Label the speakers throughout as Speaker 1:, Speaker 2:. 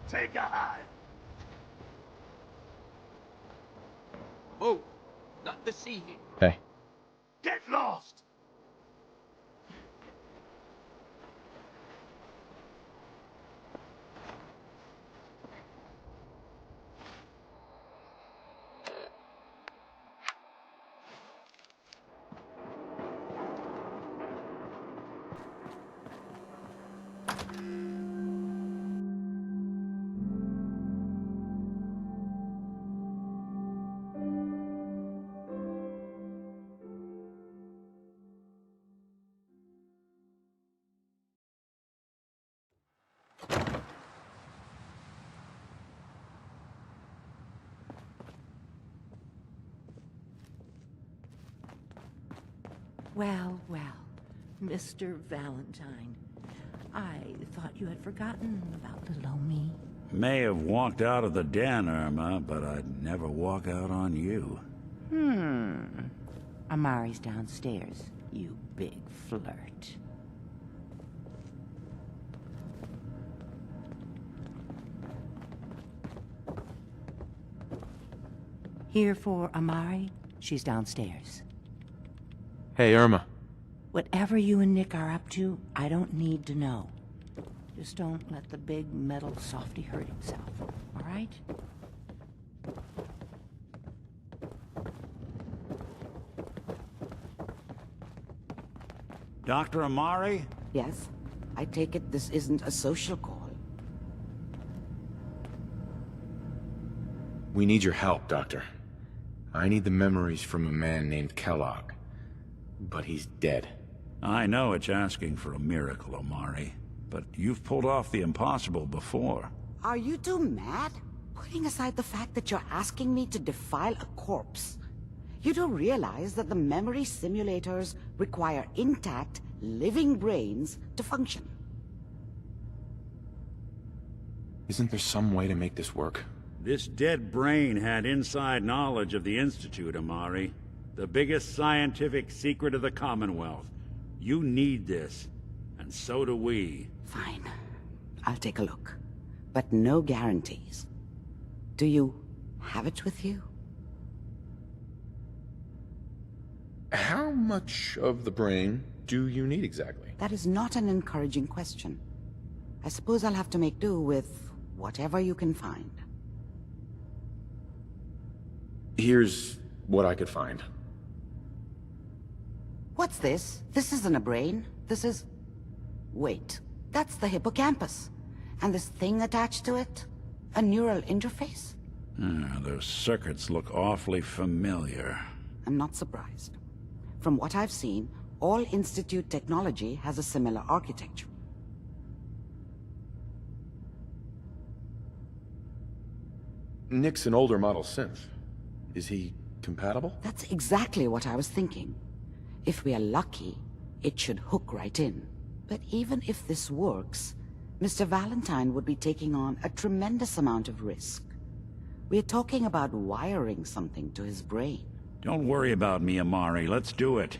Speaker 1: Take a hide.
Speaker 2: Oh, not the sea.
Speaker 3: Hey.
Speaker 1: Get lost.
Speaker 4: Well, well, Mr. Valentine. I thought you had forgotten about little old me.
Speaker 5: May have walked out of the den, Irma, but I'd never walk out on you.
Speaker 4: Amari's downstairs, you big flirt. Here for Amari? She's downstairs.
Speaker 3: Hey, Irma.
Speaker 4: Whatever you and Nick are up to, I don't need to know. Just don't let the big metal softy hurt himself, all right?
Speaker 5: Dr. Amari?
Speaker 4: Yes? I take it this isn't a social call.
Speaker 3: We need your help, Doctor. I need the memories from a man named Kellogg. But he's dead.
Speaker 5: I know it's asking for a miracle, Amari, but you've pulled off the impossible before.
Speaker 6: Are you two mad? Putting aside the fact that you're asking me to defile a corpse, you don't realize that the memory simulators require intact, living brains to function.
Speaker 3: Isn't there some way to make this work?
Speaker 5: This dead brain had inside knowledge of the Institute, Amari. The biggest scientific secret of the Commonwealth. You need this, and so do we.
Speaker 6: Fine. I'll take a look. But no guarantees. Do you have it with you?
Speaker 3: How much of the brain do you need exactly?
Speaker 6: That is not an encouraging question. I suppose I'll have to make do with whatever you can find.
Speaker 3: Here's what I could find.
Speaker 6: What's this? This isn't a brain. This is... Wait. That's the hippocampus. And this thing attached to it? A neural interface?
Speaker 5: Those circuits look awfully familiar.
Speaker 6: I'm not surprised. From what I've seen, all Institute technology has a similar architecture.
Speaker 3: Nick's an older model synth. Is he compatible?
Speaker 6: That's exactly what I was thinking. If we are lucky, it should hook right in. But even if this works, Mr. Valentine would be taking on a tremendous amount of risk. We're talking about wiring something to his brain.
Speaker 5: Don't worry about me, Amari. Let's do it.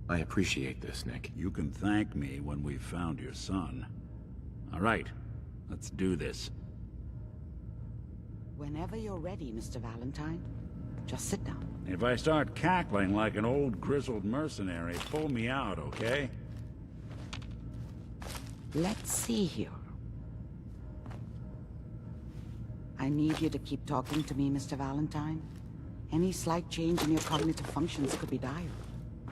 Speaker 3: I appreciate this, Nick.
Speaker 5: You can thank me when we've found your son. All right, let's do this.
Speaker 6: Whenever you're ready, Mr. Valentine. Just sit down.
Speaker 5: If I start cackling like an old grizzled mercenary, pull me out, okay?
Speaker 6: Let's see here. I need you to keep talking to me, Mr. Valentine. Any slight change in your cognitive functions could be dire.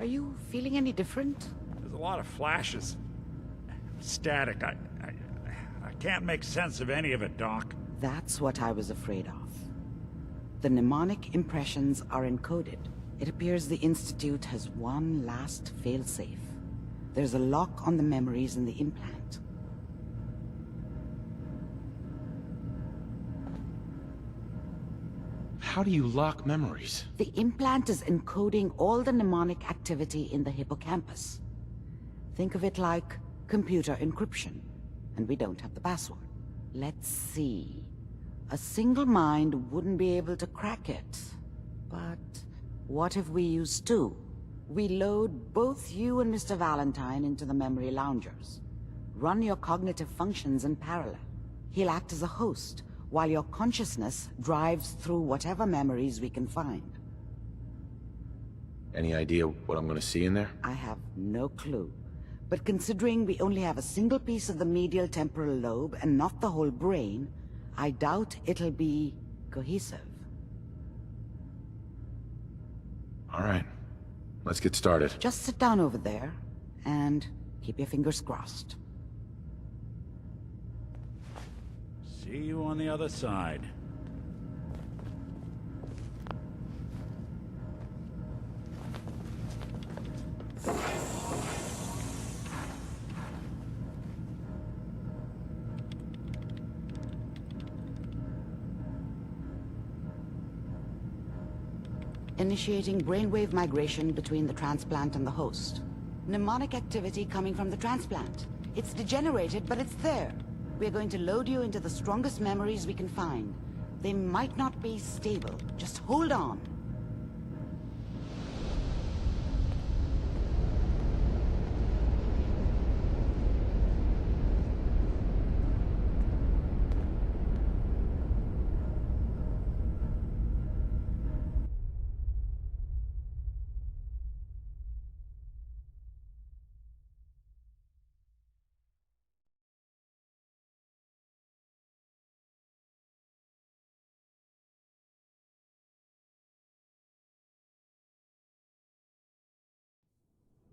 Speaker 6: Are you feeling any different?
Speaker 5: There's a lot of flashes. Static. I can't make sense of any of it, Doc.
Speaker 6: That's what I was afraid of. The mnemonic impressions are encoded. It appears the Institute has one last failsafe. There's a lock on the memories in the implant.
Speaker 3: How do you lock memories?
Speaker 6: The implant is encoding all the mnemonic activity in the hippocampus. Think of it like computer encryption, and we don't have the password. Let's see. A single mind wouldn't be able to crack it. But what if we use two? We load both you and Mr. Valentine into the memory loungers. run your cognitive functions in parallel. He'll act as a host, while your consciousness drives through whatever memories we can find.
Speaker 3: Any idea what I'm gonna see in there?
Speaker 6: I have no clue. But considering we only have a single piece of the medial temporal lobe and not the whole brain, I doubt it'll be cohesive.
Speaker 3: All right, let's get started.
Speaker 6: Just sit down over there and keep your fingers crossed.
Speaker 5: See you on the other side.
Speaker 6: Initiating brainwave migration between the transplant and the host. Mnemonic activity coming from the transplant. It's degenerated, but it's there. We're going to load you into the strongest memories we can find. They might not be stable. Just hold on.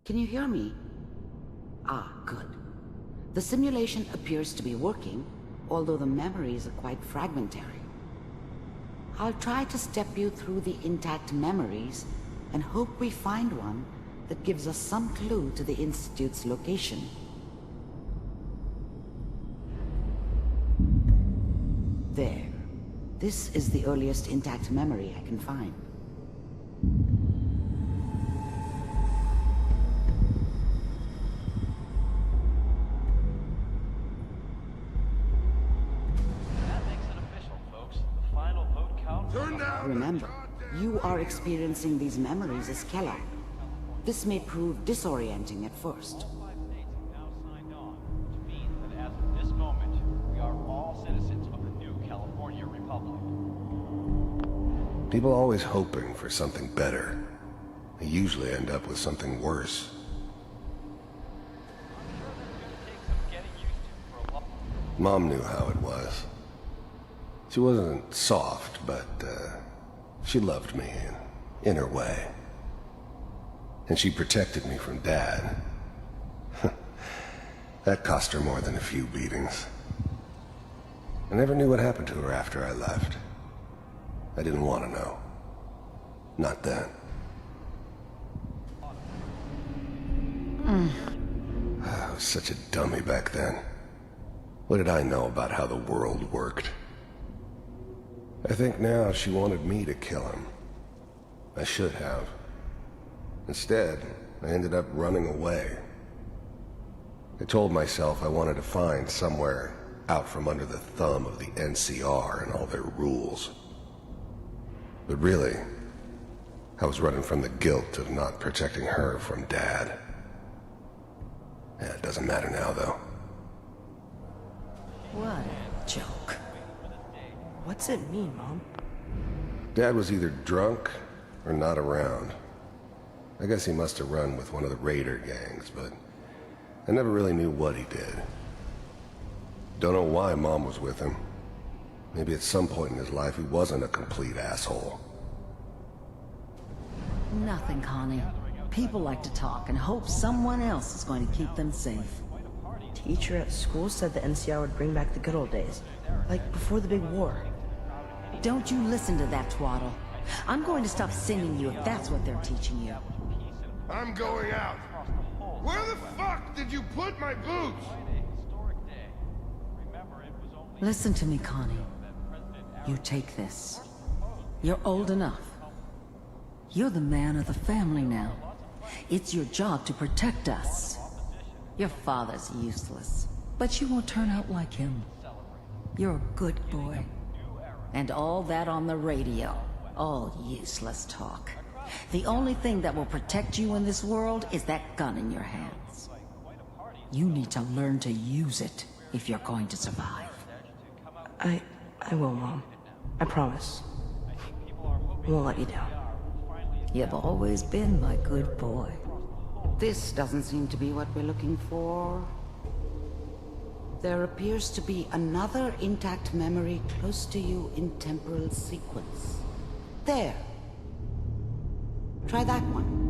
Speaker 6: Can you hear me? Ah, good. The simulation appears to be working, although the memories are quite fragmentary. I'll try to step you through the intact memories and hope we find one that gives us some clue to the Institute's location. There. This is the earliest intact memory I can find. Remember, you are experiencing these memories as Kellogg. This may prove disorienting at first.
Speaker 7: People are always hoping for something better. They usually end up with something worse. Mom knew how it was. She wasn't soft, but she loved me in her way. And she protected me from Dad. That cost her more than a few beatings. I never knew what happened to her after I left. I didn't want to know. Not then. I was such a dummy back then. What did I know about how the world worked? I think now she wanted me to kill him. I should have. Instead, I ended up running away. I told myself I wanted to find somewhere out from under the thumb of the NCR and all their rules. But really, I was running from the guilt of not protecting her from Dad. Yeah, it doesn't matter now, though.
Speaker 8: What a joke. What's it mean, Mom?
Speaker 7: Dad was either drunk or not around. I guess he must have run with one of the raider gangs, but I never really knew what he did. Don't know why Mom was with him. Maybe at some point in his life he wasn't a complete asshole.
Speaker 8: Nothing, Connie. People like to talk and hope someone else is going to keep them safe.
Speaker 9: Teacher at school said the NCR would bring back the good old days, like before the big war.
Speaker 8: Don't you listen to that twaddle. I'm going to stop singing you if that's what they're teaching you.
Speaker 1: I'm going out. Where the fuck did you put my boots?
Speaker 8: Listen to me, Connie. You take this. You're old enough. You're the man of the family now. It's your job to protect us. Your father's useless, but you won't turn out like him. You're a good boy. And all that on the radio, all useless talk. The only thing that will protect you in this world is that gun in your hands. You need to learn to use it if you're going to survive.
Speaker 9: I will, Mom. I promise. I won't let you down.
Speaker 8: You've always been my good boy.
Speaker 6: This doesn't seem to be what we're looking for. There appears to be another intact memory close to you in temporal sequence. There. Try that one.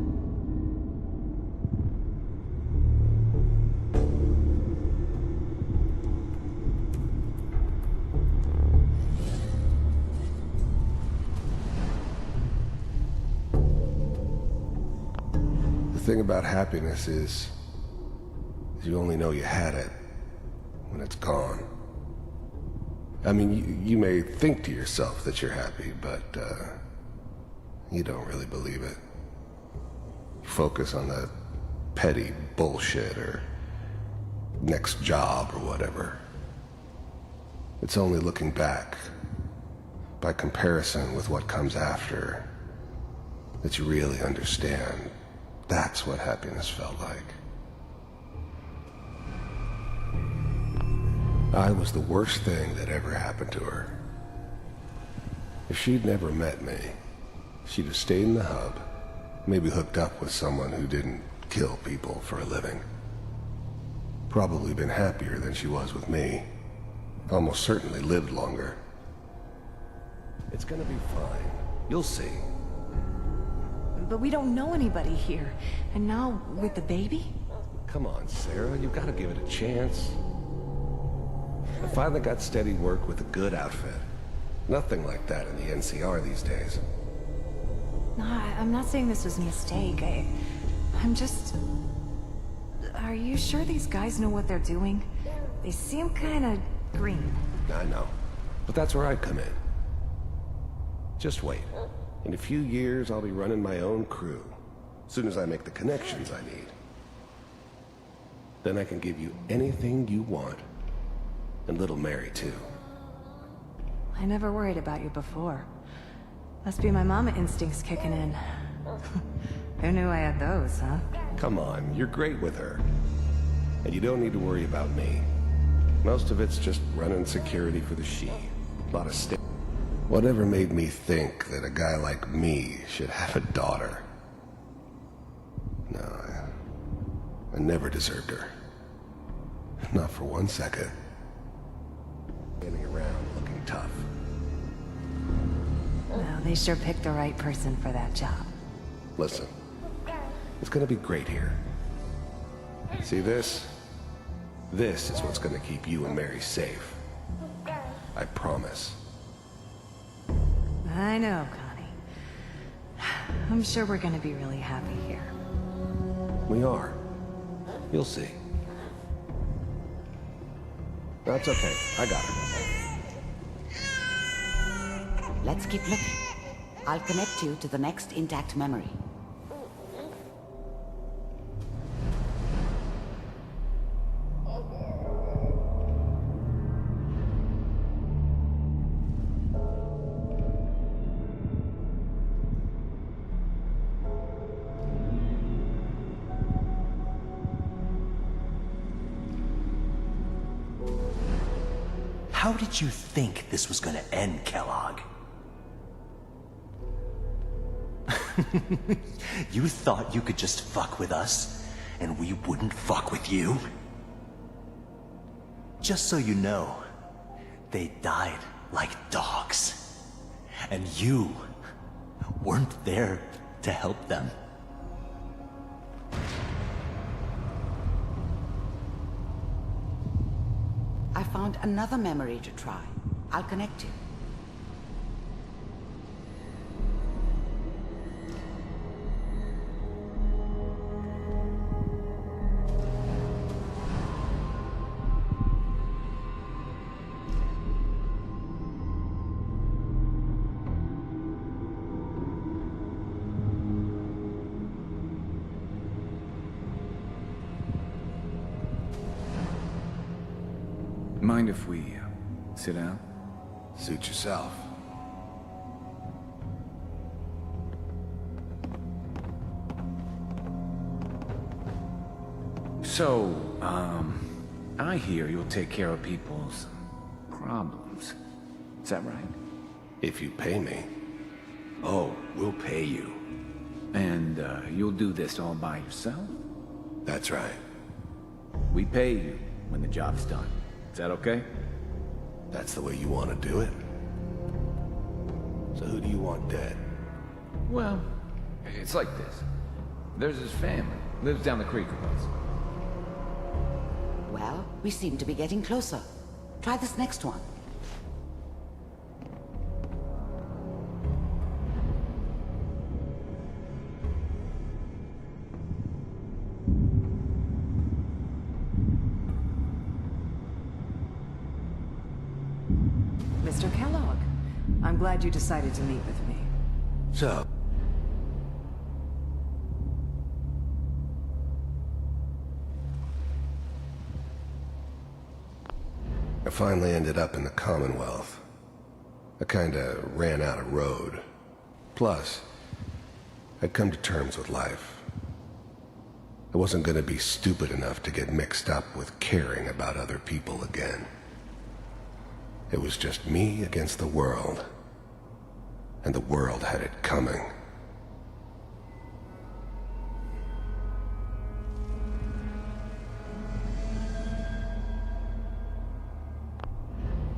Speaker 7: The thing about happiness is you only know you had it when it's gone. I mean, you may think to yourself that you're happy, but you don't really believe it. You focus on the petty bullshit or next job or whatever. It's only looking back, by comparison with what comes after, that you really understand. That's what happiness felt like. I was the worst thing that ever happened to her. If she'd never met me, she'd have stayed in the hub, maybe hooked up with someone who didn't kill people for a living. Probably been happier than she was with me. Almost certainly lived longer. It's gonna be fine. You'll see.
Speaker 10: But we don't know anybody here. And now, with the baby?
Speaker 7: Come on, Sarah, you've got to give it a chance. I finally got steady work with a good outfit. Nothing like that in the NCR these days.
Speaker 10: No, I'm not saying this was a mistake. I'm just... Are you sure these guys know what they're doing? They seem kinda green.
Speaker 7: I know. But that's where I come in. Just wait. In a few years, I'll be running my own crew. As soon as I make the connections I need. Then I can give you anything you want. And little Mary, too.
Speaker 10: I never worried about you before. Must be my mama instincts kicking in. Who knew I had those, huh?
Speaker 7: Come on, you're great with her. And you don't need to worry about me. Most of it's just running security for the she. A lot of Whatever made me think that a guy like me should have a daughter? No, I never deserved her. Not for 1 second. Standing around looking tough.
Speaker 10: Well, they sure picked the right person for that job.
Speaker 7: Listen, it's gonna be great here. See this? This is what's gonna keep you and Mary safe. I promise.
Speaker 10: I know, Connie. I'm sure we're gonna be really happy here.
Speaker 7: We are. You'll see. That's okay. I got her.
Speaker 6: Let's keep looking. I'll connect you to the next intact memory.
Speaker 11: How did you think this was gonna end, Kellogg? You thought you could just fuck with us, and we wouldn't fuck with you? Just so you know, they died like dogs. And you weren't there to help them.
Speaker 6: I found another memory to try. I'll connect you.
Speaker 3: Mind if we sit down?
Speaker 7: Suit yourself.
Speaker 3: So, I hear you'll take care of people's problems. Is that right?
Speaker 7: If you pay me.
Speaker 3: Oh, we'll pay you. And, you'll do this all by yourself?
Speaker 7: That's right.
Speaker 3: We pay you when the job's done. Is that okay?
Speaker 7: That's the way you want to do it? So who do you want dead?
Speaker 3: Well, it's like this. There's his family. Lives down the creek with us.
Speaker 6: Well, we seem to be getting closer. Try this next one.
Speaker 10: Mr. Kellogg, I'm glad you decided to meet with me.
Speaker 7: So, I finally ended up in the Commonwealth. I kinda ran out of road. Plus, I'd come to terms with life. I wasn't gonna be stupid enough to get mixed up with caring about other people again. It was just me against the world. And the world had it coming.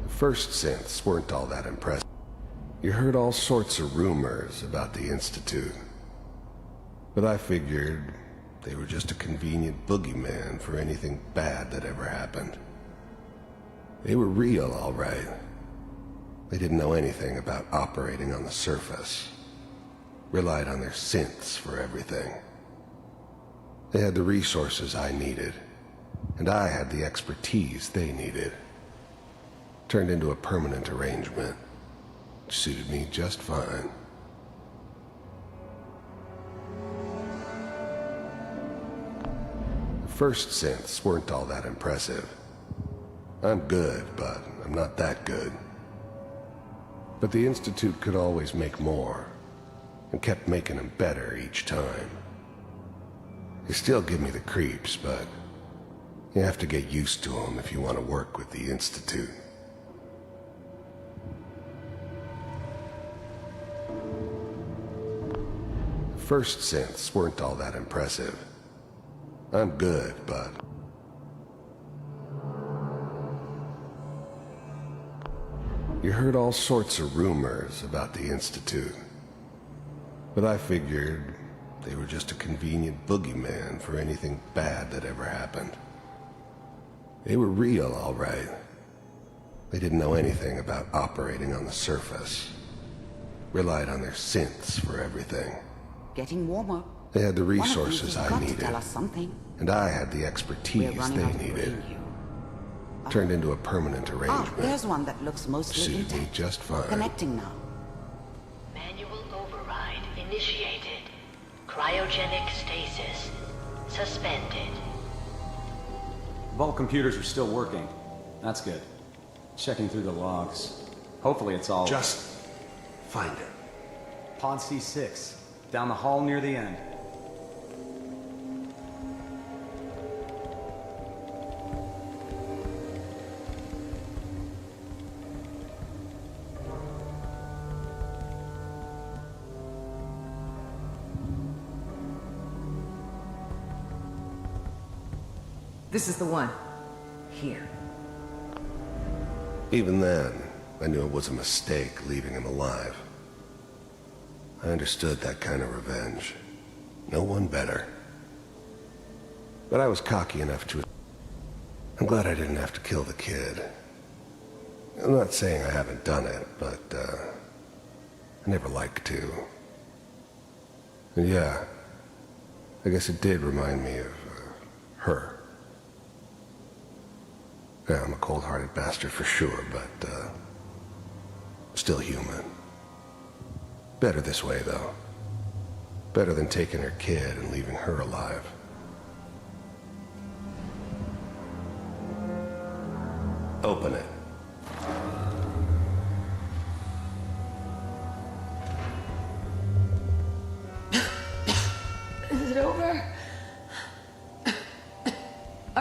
Speaker 7: The first synths weren't all that impressive. You heard all sorts of rumors about the Institute. But I figured they were just a convenient boogeyman for anything bad that ever happened. They were real, all right. They didn't know anything about operating on the surface. Relied on their synths for everything. They had the resources I needed, and I had the expertise they needed. Turned into a permanent arrangement, which suited me just fine. The first synths weren't all that impressive. I'm good, but I'm not that good. But the Institute could always make more, and kept making them better each time. They still give me the creeps, but you have to get used to them if you want to work with the Institute. The first synths weren't all that impressive. I'm good, but you heard all sorts of rumors about the Institute. But I figured they were just a convenient boogeyman for anything bad that ever happened. They were real, all right. They didn't know anything about operating on the surface. Relied on their synths for everything.
Speaker 6: Getting warmer.
Speaker 7: They had the resources I needed.
Speaker 6: Tell us something.
Speaker 7: And I had the expertise they needed. Turned into a permanent arrangement.
Speaker 6: There's one that looks mostly
Speaker 7: Suited me
Speaker 6: intact.
Speaker 7: just fine.
Speaker 6: Connecting now.
Speaker 12: Manual override initiated. Cryogenic stasis suspended.
Speaker 13: Vault computers are still working. That's good. Checking through the logs. Hopefully it's all...
Speaker 7: Just find it.
Speaker 13: Pod C6. Down the hall near the end.
Speaker 10: This is the one. Here.
Speaker 7: Even then, I knew it was a mistake leaving him alive. I understood that kind of revenge. No one better. But I was cocky enough to... I'm glad I didn't have to kill the kid. I'm not saying I haven't done it, but, I never liked to. And yeah, I guess it did remind me of, her. Yeah, I'm a cold-hearted bastard for sure, but, still human. Better this way, though. Better than taking her kid and leaving her alive. Open it.
Speaker 14: Is it over?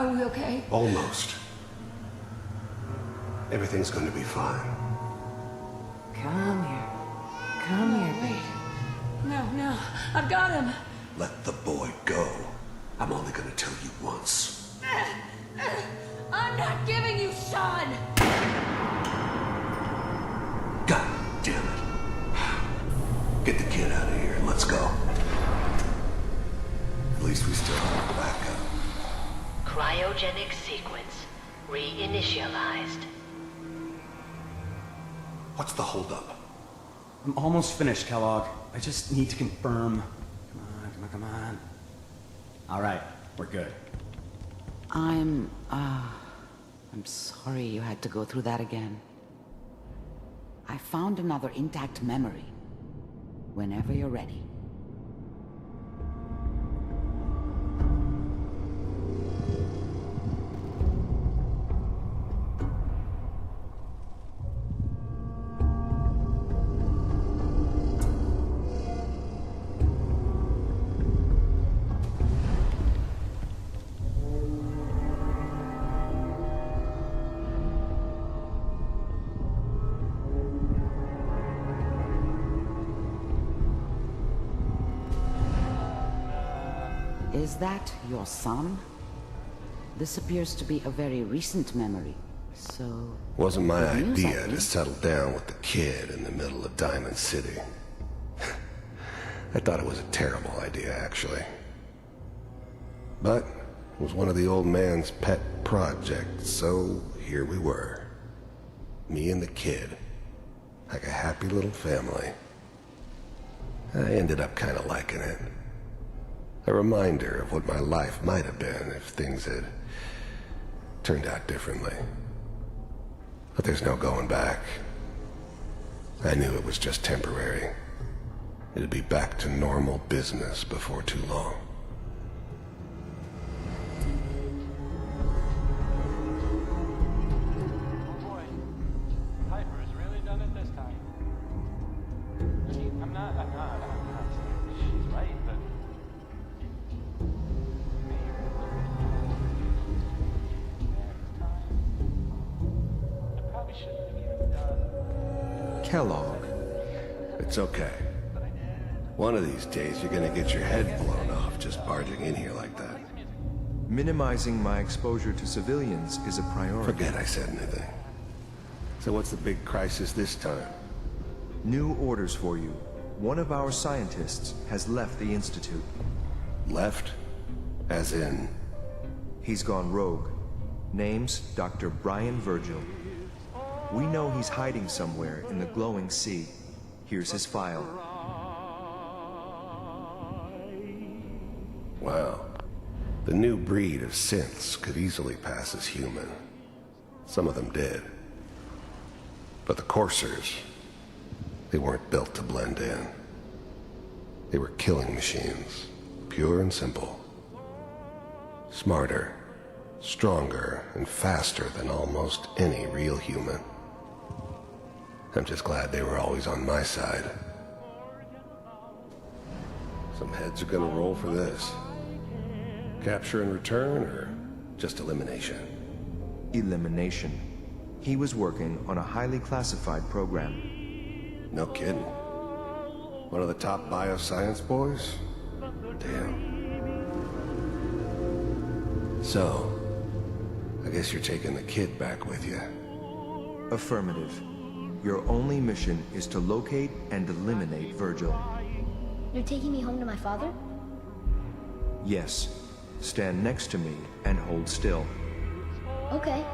Speaker 8: Are we okay?
Speaker 7: Almost. Everything's going to be fine.
Speaker 10: Come here. Come here, baby.
Speaker 8: No, I've got him.
Speaker 7: Let the boy go. I'm only going to tell you once.
Speaker 8: I'm not giving you Shaun!
Speaker 7: God damn it. Get the kid out of here and let's go. At least we still have a backup.
Speaker 12: Cryogenic sequence reinitialized.
Speaker 7: What's the holdup?
Speaker 13: I'm almost finished, Kellogg. I just need to confirm. Come on. All right, we're good.
Speaker 6: I'm sorry you had to go through that again. I found another intact memory. Whenever you're ready. Is that your son? This appears to be a very recent memory, so...
Speaker 7: Wasn't my idea to settle down with the kid in the middle of Diamond City. I thought it was a terrible idea, actually. But it was one of the old man's pet projects, so here we were. Me and the kid. Like a happy little family. I ended up kind of liking it. A reminder of what my life might have been if things had turned out differently. But there's no going back. I knew it was just temporary. It'd be back to normal business before too long.
Speaker 2: Oh boy, Piper's really done it this time. I mean, I'm not. She's right, but...
Speaker 7: Kellogg. It's okay. One of these days you're gonna get your head blown off just barging in here like that.
Speaker 14: Minimizing my exposure to civilians is a priority.
Speaker 7: Forget I said anything. So what's the big crisis this time?
Speaker 14: New orders for you. One of our scientists has left the Institute.
Speaker 7: Left? As in?
Speaker 14: He's gone rogue. Name's Dr. Brian Virgil. We know he's hiding somewhere in the glowing sea. Here's his file.
Speaker 7: Wow. The new breed of synths could easily pass as human. Some of them did. But the coursers, they weren't built to blend in. They were killing machines, pure and simple. Smarter, stronger, and faster than almost any real human. I'm just glad they were always on my side. Some heads are gonna roll for this. Capture and return, or just elimination?
Speaker 14: Elimination. He was working on a highly classified program.
Speaker 7: No kidding. One of the top bioscience boys? Damn. So, I guess you're taking the kid back with you.
Speaker 14: Affirmative. Your only mission is to locate and eliminate Virgil.
Speaker 15: You're taking me home to my father?
Speaker 14: Yes. Stand next to me and hold still.
Speaker 15: Okay.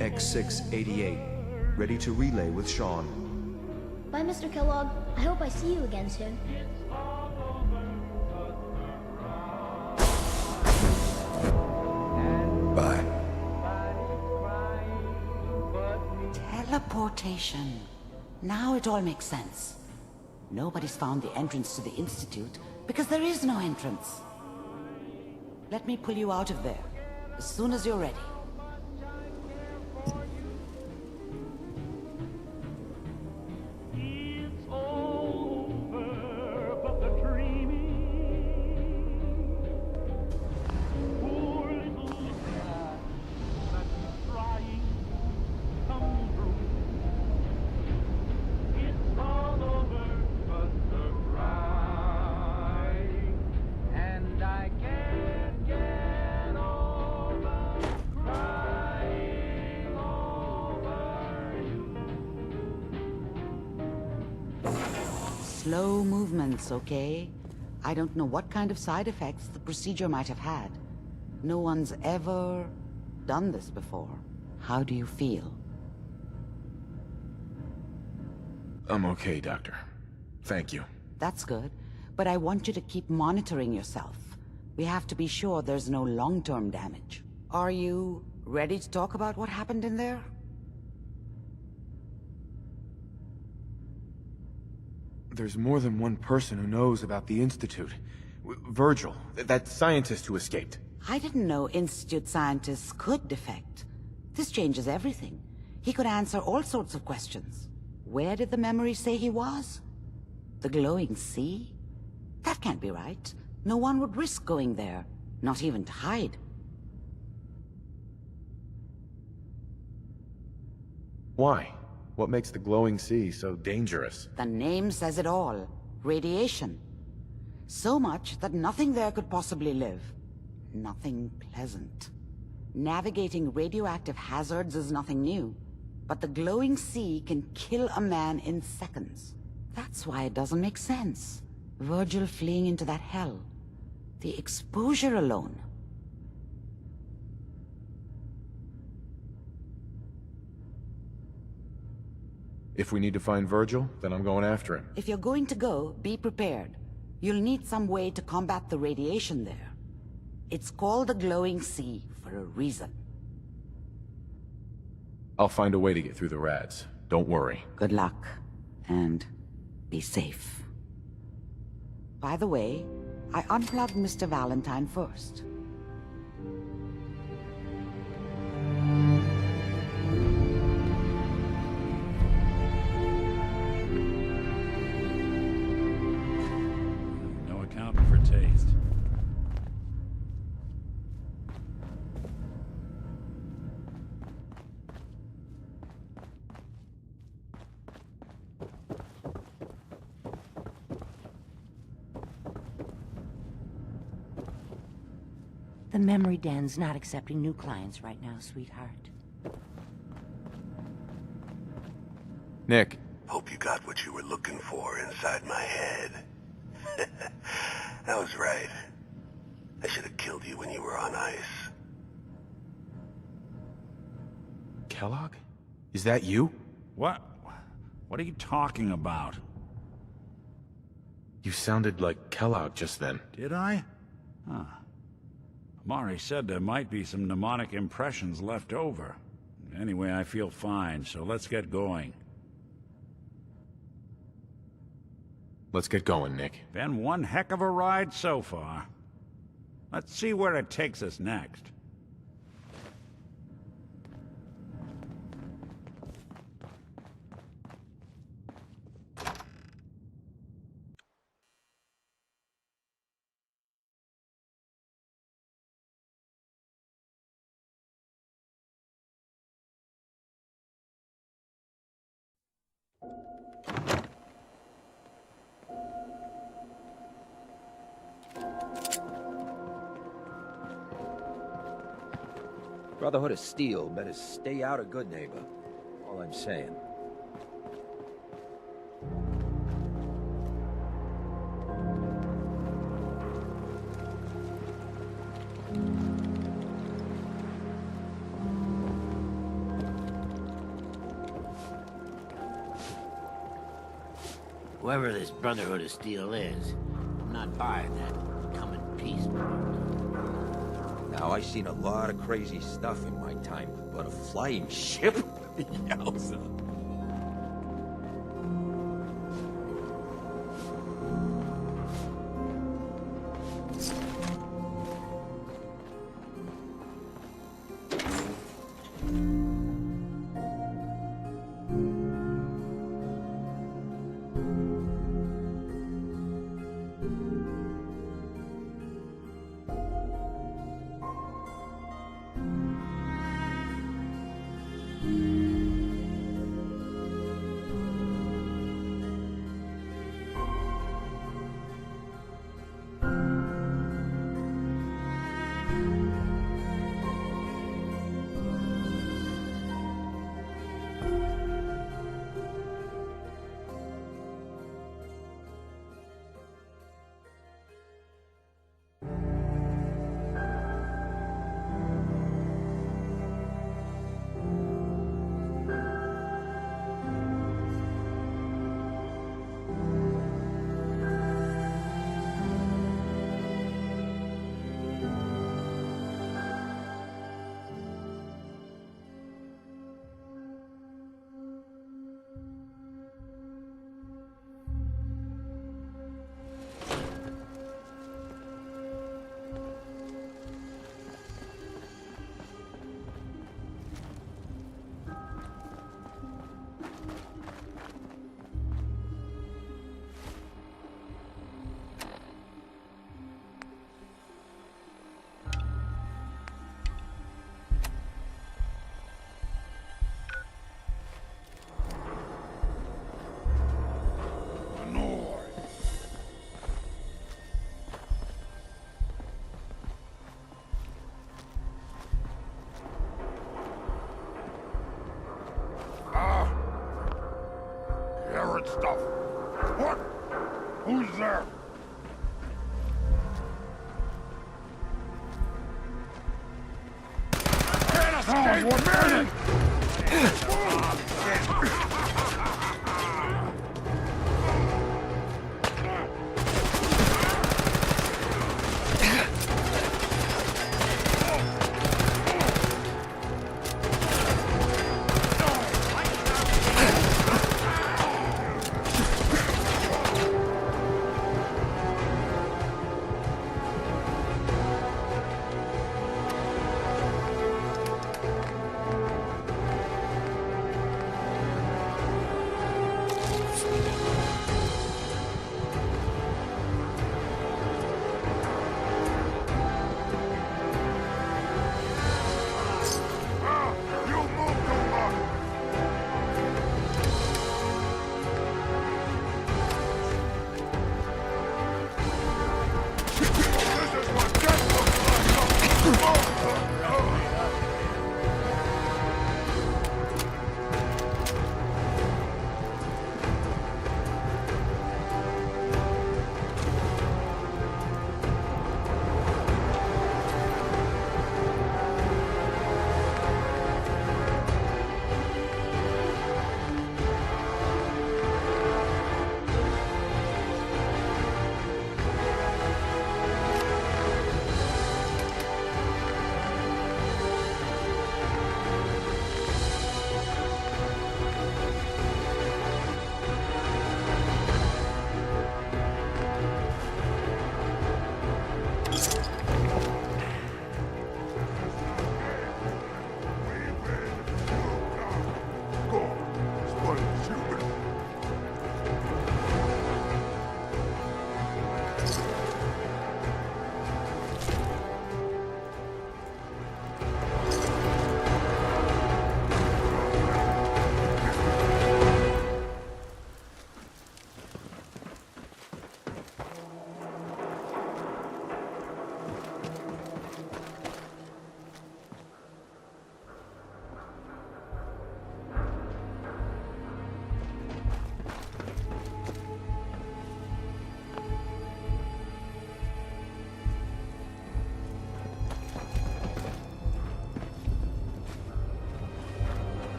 Speaker 14: X688. Ready to relay with Shaun.
Speaker 15: Bye, Mr. Kellogg. I hope I see you again soon.
Speaker 7: Bye.
Speaker 6: Teleportation. Now it all makes sense. Nobody's found the entrance to the Institute because there is no entrance. Let me pull you out of there as soon as you're ready. Slow movements, okay? I don't know what kind of side effects the procedure might have had. No one's ever done this before. How do you feel?
Speaker 3: I'm okay, Doctor. Thank you.
Speaker 6: That's good, but I want you to keep monitoring yourself. We have to be sure there's no long-term damage. Are you ready to talk about what happened in there?
Speaker 3: There's more than one person who knows about the Institute. Virgil, that scientist who escaped.
Speaker 6: I didn't know Institute scientists could defect. This changes everything. He could answer all sorts of questions. Where did the memory say he was? The glowing sea? That can't be right. No one would risk going there, not even to hide.
Speaker 3: Why? What makes the glowing sea so dangerous?
Speaker 6: The name says it all. Radiation. So much that nothing there could possibly live. Nothing pleasant. Navigating radioactive hazards is nothing new. But the glowing sea can kill a man in seconds. That's why it doesn't make sense. Virgil fleeing into that hell. The exposure alone.
Speaker 3: If we need to find Virgil, then I'm going after him.
Speaker 6: If you're going to go, be prepared. You'll need some way to combat the radiation there. It's called the glowing sea for a reason.
Speaker 3: I'll find a way to get through the rads. Don't worry.
Speaker 6: Good luck. And be safe. By the way, I unplugged Mr. Valentine first.
Speaker 5: No accounting for taste.
Speaker 4: The memory den's not accepting new clients right now, sweetheart.
Speaker 3: Nick.
Speaker 7: Hope you got what you were looking for inside my head. I was right. I should have killed you when you were on ice.
Speaker 3: Kellogg? Is that you?
Speaker 5: What? What are you talking about?
Speaker 3: You sounded like Kellogg just then.
Speaker 5: Did I? Huh. Amari said there might be some mnemonic impressions left over. Anyway, I feel fine, so let's get going.
Speaker 3: Let's get going, Nick.
Speaker 5: Been one heck of a ride so far. Let's see where it takes us next.
Speaker 16: Brotherhood of Steel better stay out of Good Neighbor. All I'm saying.
Speaker 17: Whoever this Brotherhood of Steel is, I'm not buying that come in peace.
Speaker 16: Now, I've seen a lot of crazy stuff in my time, but a flying ship? Yowza.
Speaker 1: stuff. What? Who's there? Can't escape me!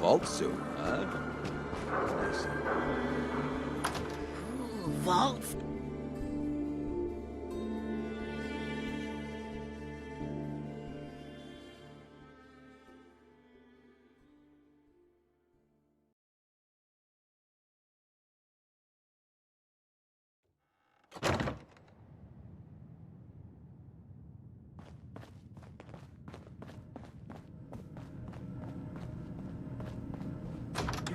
Speaker 16: Vault suit, huh? Nice.
Speaker 17: Vault?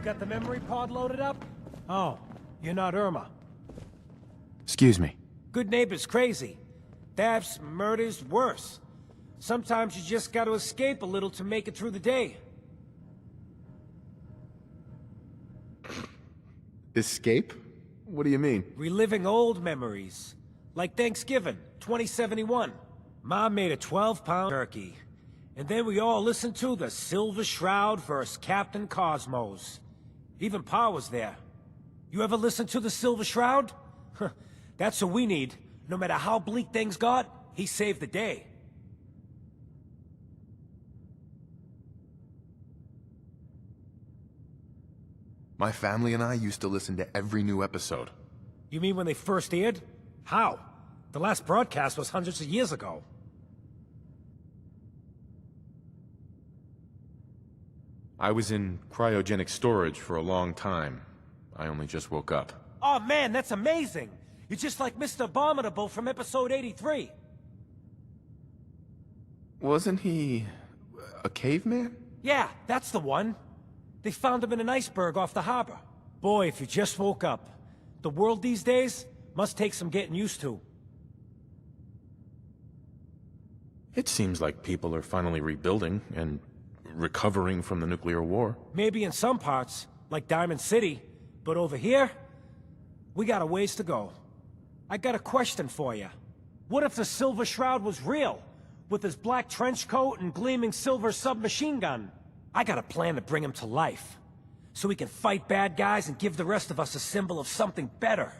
Speaker 18: Got the memory pod loaded up? Oh, you're not Irma.
Speaker 3: Excuse me.
Speaker 18: Good neighbor's crazy. Thefts, murders, worse. Sometimes you just gotta escape a little to make it through the day.
Speaker 3: Escape? What do you mean?
Speaker 18: Reliving old memories. Like Thanksgiving, 2071. Mom made a 12-pound turkey. And then we all listened to the Silver Shroud vs. Captain Cosmos. Even Pa was there. You ever listen to the Silver Shroud? That's what we need. No matter how bleak things got, he saved the day.
Speaker 3: My family and I used to listen to every new episode.
Speaker 18: You mean when they first aired? How? The last broadcast was hundreds of years ago.
Speaker 3: I was in cryogenic storage for a long time. I only just woke up.
Speaker 18: Oh man, that's amazing! You're just like Mr. Abominable from episode 83.
Speaker 3: Wasn't he a caveman?
Speaker 18: Yeah, that's the one. They found him in an iceberg off the harbor. Boy, if you just woke up. The world these days must take some getting used to.
Speaker 3: It seems like people are finally rebuilding and recovering from the nuclear war.
Speaker 18: Maybe in some parts, like Diamond City, but over here, we got a ways to go. I got a question for you. What if the Silver Shroud was real, with his black trench coat and gleaming silver submachine gun? I got a plan to bring him to life, so we can fight bad guys and give the rest of us a symbol of something better.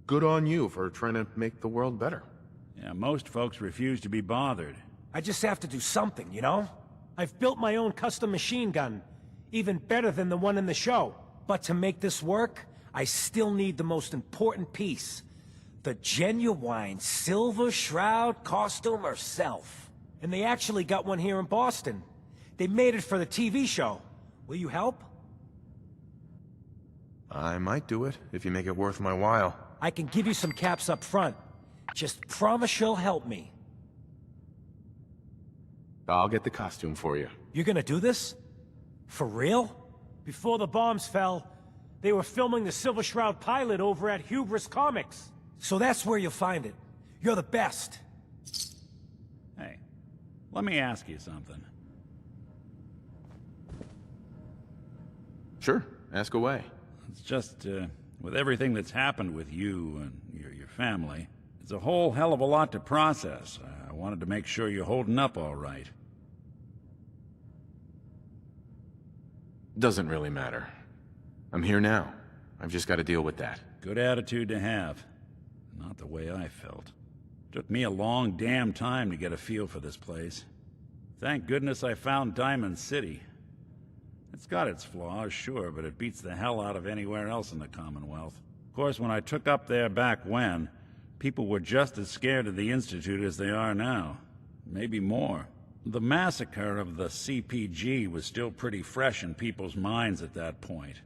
Speaker 3: Good on you for trying to make the world better.
Speaker 5: Yeah, most folks refuse to be bothered.
Speaker 18: I just have to do something, you know? I've built my own custom machine gun, even better than the one in the show. But to make this work, I still need the most important piece. The genuine Silver Shroud costume herself. And they actually got one here in Boston. They made it for the TV show. Will you help?
Speaker 3: I might do it, if you make it worth my while.
Speaker 18: I can give you some caps up front. Just promise you'll help me.
Speaker 3: I'll get the costume for you.
Speaker 18: You're gonna do this? For real? Before the bombs fell, they were filming the Silver Shroud pilot over at Hubris Comics. So that's where you'll find it. You're the best.
Speaker 5: Hey, let me ask you something.
Speaker 3: Sure, ask away.
Speaker 5: It's just, with everything that's happened with you and your family, it's a whole hell of a lot to process. I wanted to make sure you're holding up all right.
Speaker 3: Doesn't really matter. I'm here now. I've just got to deal with that.
Speaker 5: Good attitude to have. Not the way I felt. Took me a long damn time to get a feel for this place. Thank goodness I found Diamond City. It's got its flaws, sure, but it beats the hell out of anywhere else in the Commonwealth. Of course, when I took up there back when, people were just as scared of the Institute as they are now. Maybe more. The massacre of the CPG was still pretty fresh in people's minds at that point,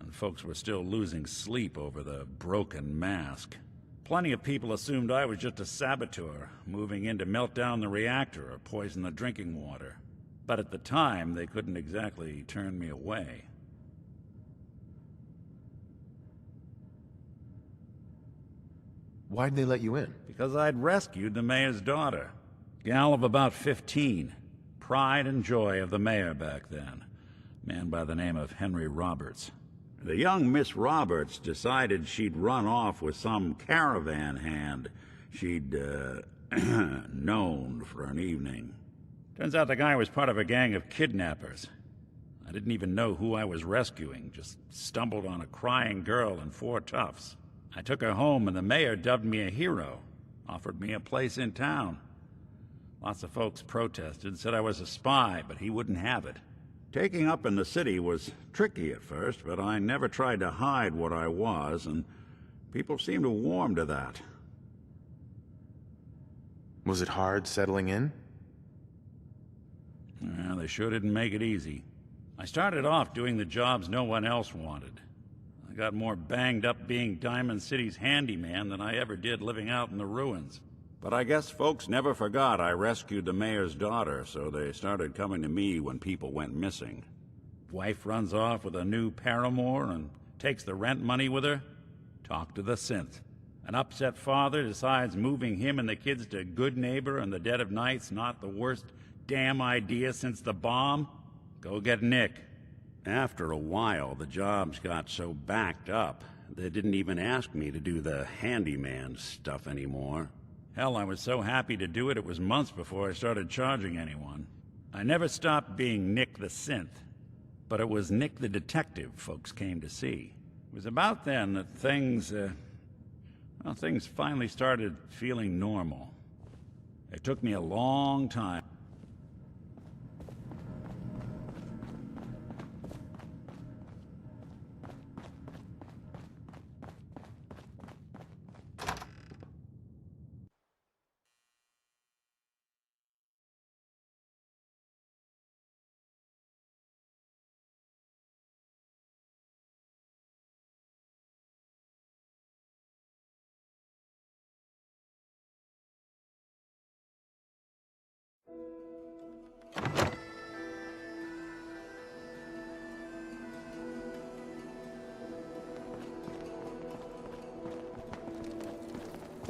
Speaker 5: and folks were still losing sleep over the broken mask. Plenty of people assumed I was just a saboteur, moving in to melt down the reactor or poison the drinking water. But at the time, they couldn't exactly turn me away.
Speaker 3: Why'd they let you in?
Speaker 5: Because I'd rescued the mayor's daughter. Gal of about 15. Pride and joy of the mayor back then. Man by the name of Henry Roberts. The young Miss Roberts decided she'd run off with some caravan hand she'd, known for an evening. Turns out the guy was part of a gang of kidnappers. I didn't even know who I was rescuing, just stumbled on a crying girl and 4 toughs. I took her home and the mayor dubbed me a hero, offered me a place in town. Lots of folks protested, said I was a spy, but he wouldn't have it. Taking up in the city was tricky at first, but I never tried to hide what I was, and people seemed to warm to that.
Speaker 3: Was it hard settling in?
Speaker 5: Well, they sure didn't make it easy. I started off doing the jobs no one else wanted. I got more banged up being Diamond City's handyman than I ever did living out in the ruins. But I guess folks never forgot I rescued the mayor's daughter, so they started coming to me when people went missing. Wife runs off with a new paramour and takes the rent money with her. Talk to the synth. An upset father decides moving him and the kids to Good Neighbor in the dead of night's not the worst damn idea since the bomb. Go get Nick. After a while, the jobs got so backed up, they didn't even ask me to do the handyman stuff anymore. Hell, I was so happy to do it, it was months before I started charging anyone. I never stopped being Nick the Synth, but it was Nick the Detective folks came to see. It was about then that things finally started feeling normal. It took me a long time.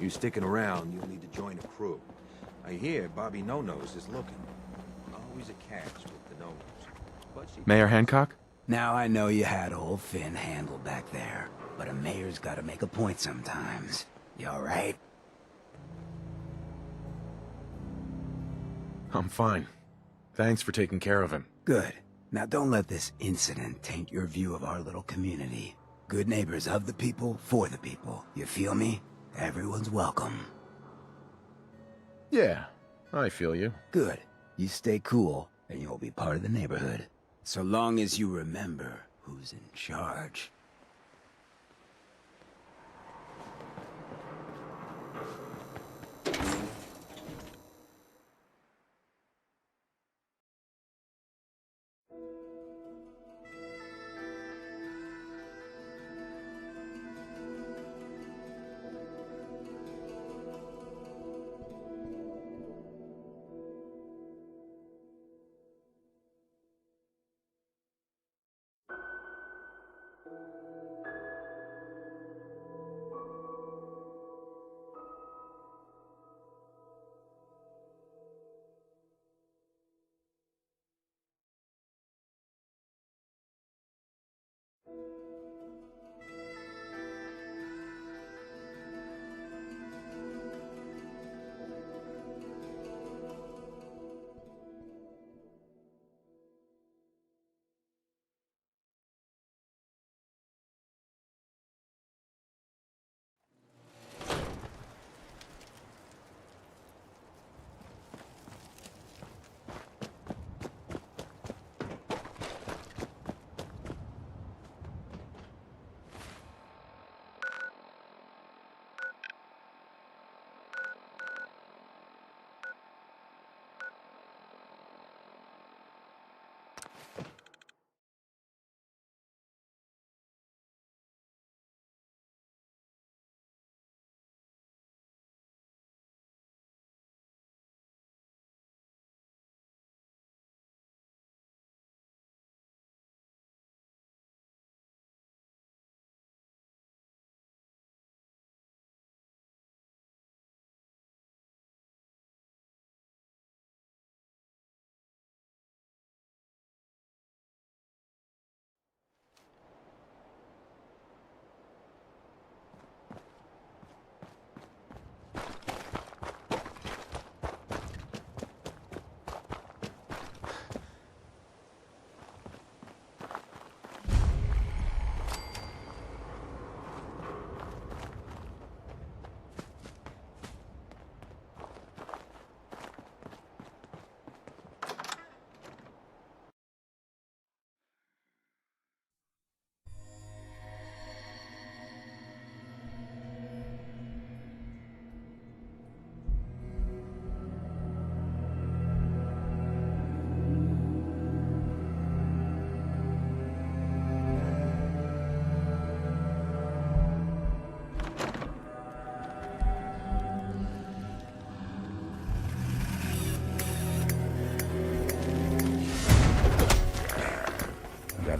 Speaker 16: You sticking around, you'll need to join a crew. I hear Bobby No-Nose is looking. Always a catch with the No-Nose. But she...
Speaker 3: Mayor Hancock?
Speaker 19: Now I know you had old Finn handled back there, but a mayor's gotta make a point sometimes. You alright?
Speaker 3: I'm fine. Thanks for taking care of him.
Speaker 19: Good. Now don't let this incident taint your view of our little community. Good neighbors of the people, for the people. You feel me? Everyone's welcome.
Speaker 3: Yeah, I feel you.
Speaker 19: Good. You stay cool, and you'll be part of the neighborhood. So long as you remember who's in charge.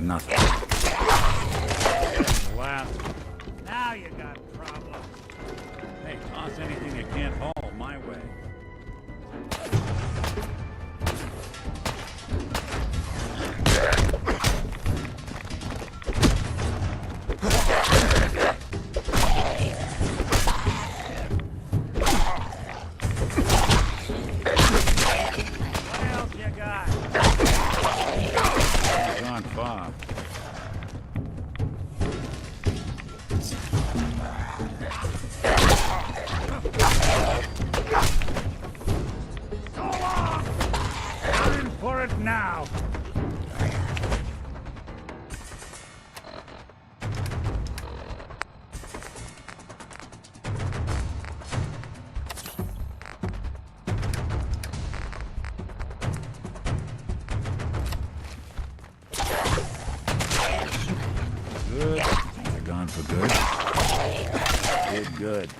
Speaker 5: Nothing. Last.
Speaker 18: Now you got problems.
Speaker 5: Hey, toss anything you can't haul my way.
Speaker 18: What else you got?
Speaker 5: It's on Bob.
Speaker 19: Good. They're gone for good. Good.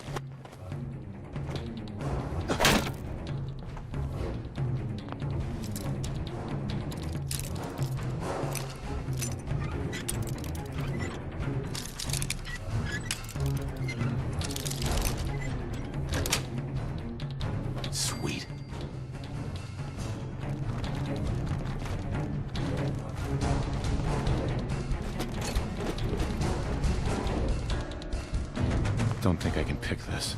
Speaker 3: Sweet. Don't think I can pick this.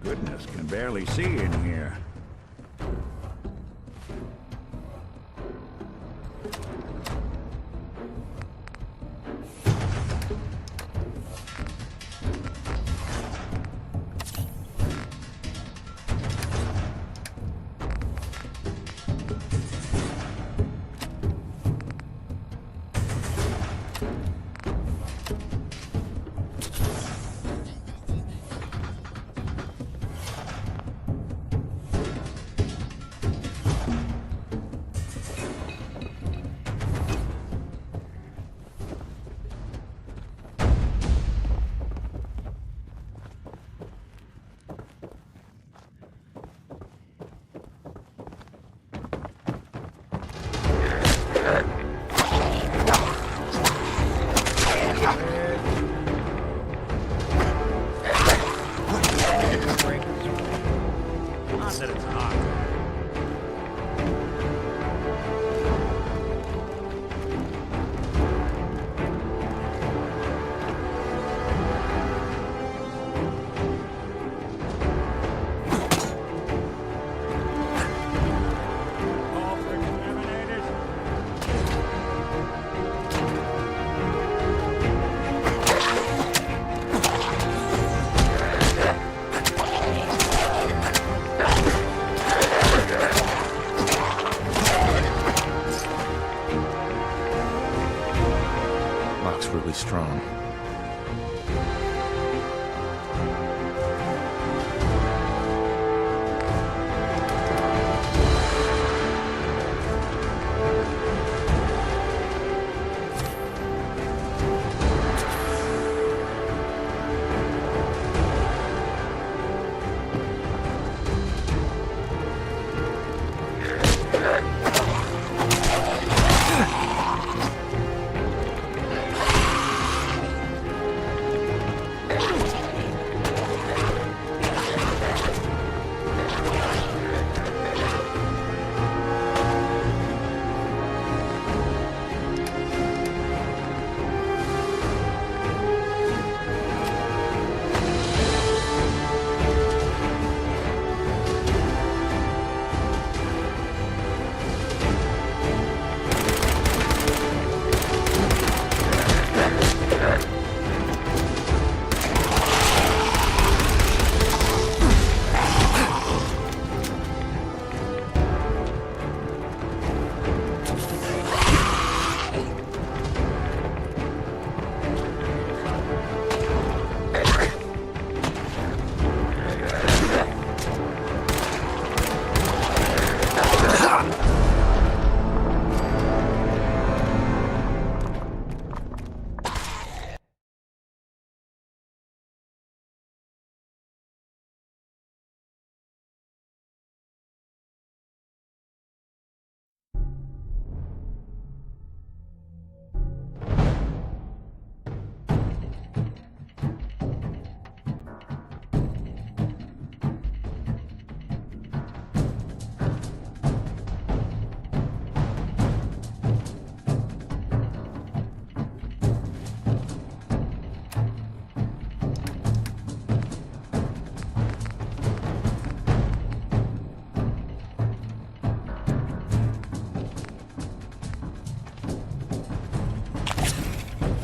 Speaker 19: Goodness, can barely see in here. Really strong.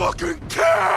Speaker 1: fucking kill!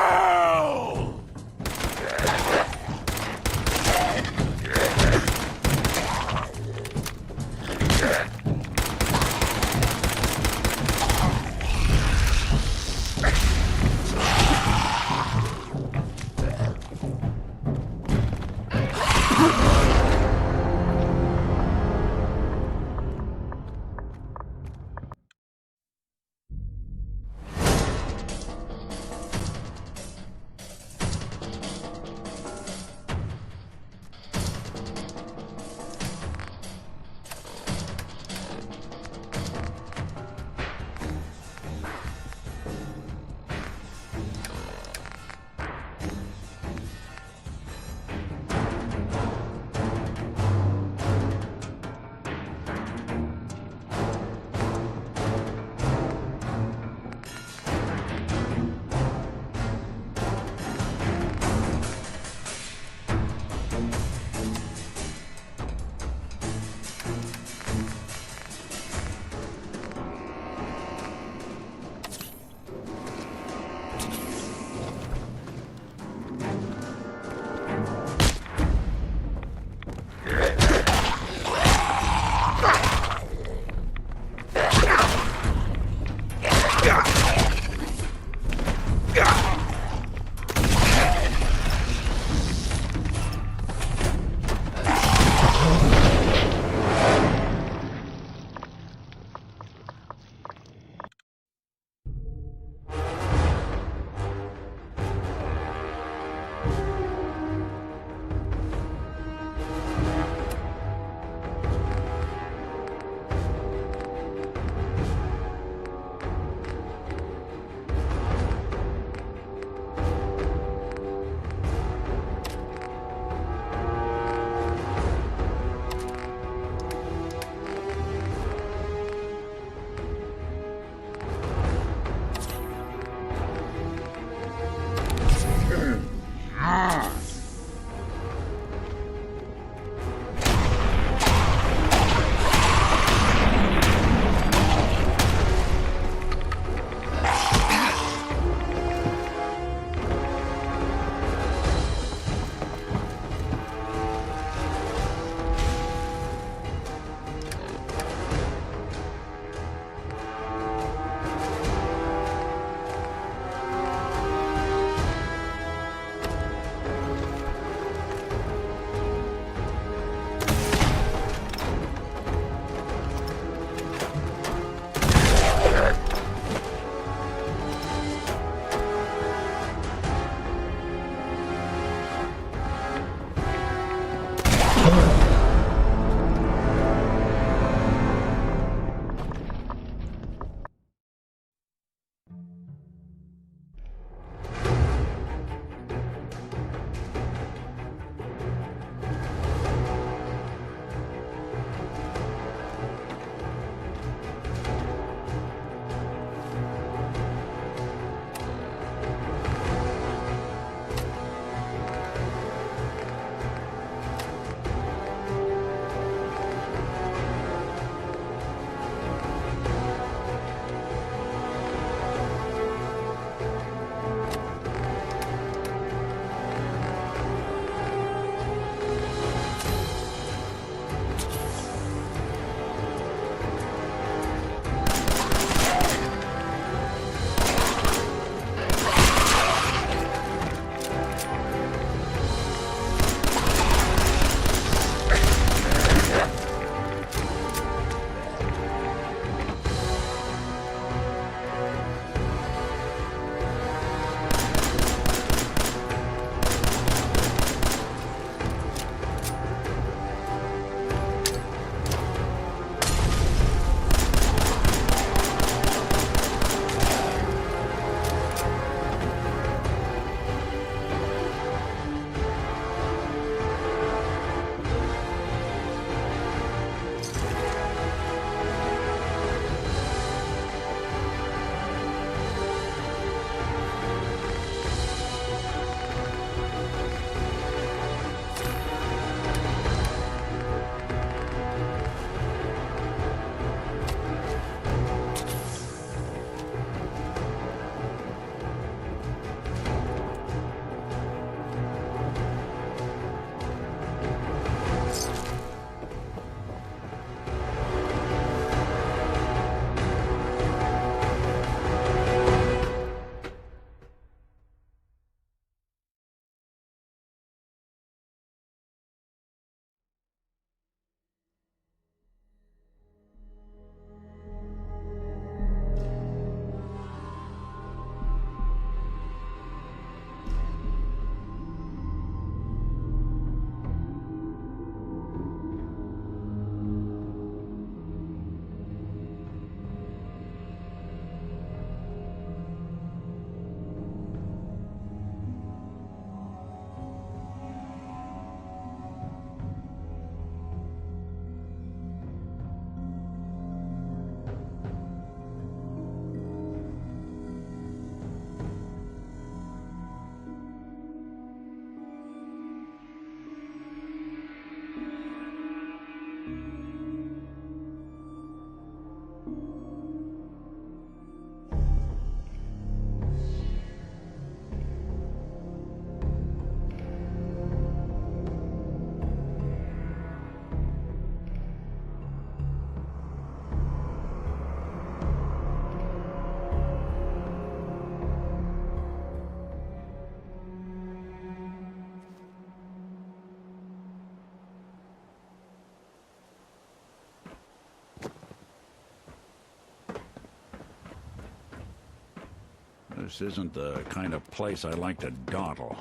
Speaker 5: This isn't the kind of place I like to dawdle.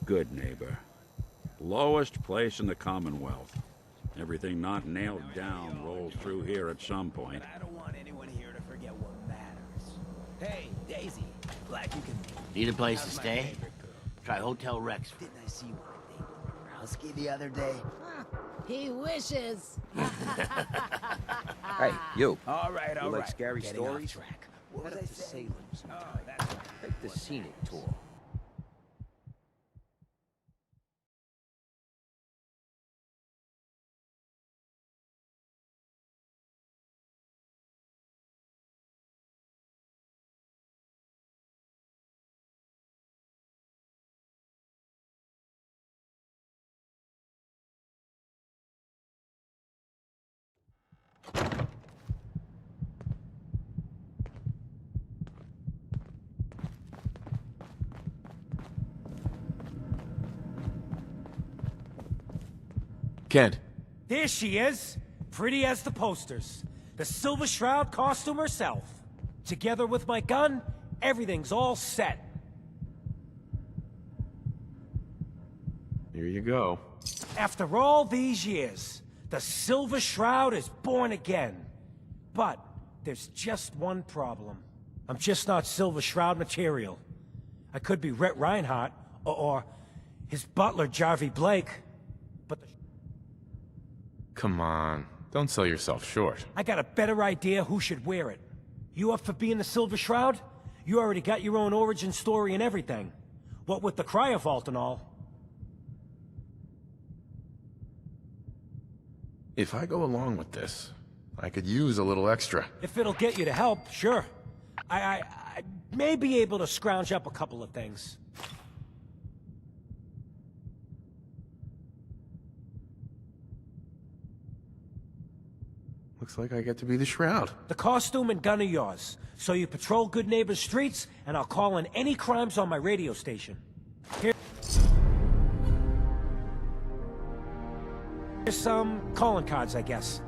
Speaker 5: Good neighbor. Lowest place in the Commonwealth. Everything not nailed down rolls through here at some point.
Speaker 19: I don't want anyone here to forget what matters. Hey, Daisy. Glad you can...
Speaker 17: Need a place to stay? Try Hotel Rex.
Speaker 19: Didn't I see you on a date with Browski the other day?
Speaker 12: He wishes.
Speaker 16: Hey, you.
Speaker 19: All right,
Speaker 16: You
Speaker 19: all
Speaker 16: like
Speaker 19: right.
Speaker 16: scary
Speaker 19: Getting off
Speaker 16: stories?
Speaker 19: track. What
Speaker 16: Head
Speaker 19: was
Speaker 16: up
Speaker 19: I
Speaker 16: to
Speaker 19: saying?
Speaker 16: Salem sometime.
Speaker 19: That's right.
Speaker 16: Take the scenic tour.
Speaker 18: Kent. There she is. Pretty as the posters. The Silver Shroud costume herself. Together with my gun, everything's all set.
Speaker 3: Here you go.
Speaker 18: After all these years, the Silver Shroud is born again. But there's just one problem. I'm just not Silver Shroud material. I could be Rhett Reinhardt, or his butler, Jarvie Blake. But
Speaker 3: Come on. Don't sell yourself short.
Speaker 18: I got a better idea who should wear it. You up for being the Silver Shroud? You already got your own origin story and everything. What with the cryo vault and all.
Speaker 3: If I go along with this, I could use a little extra.
Speaker 18: If it'll get you to help, sure. I may be able to scrounge up a couple of things.
Speaker 3: Looks like I get to be the Shroud.
Speaker 18: The costume and gun are yours. So you patrol Good Neighbor's streets, and I'll call in any crimes on my radio station. Here's some calling cards, I guess.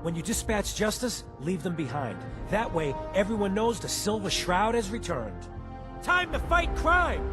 Speaker 18: When you dispatch justice, leave them behind. That way, everyone knows the Silver Shroud has returned. Time to fight crime!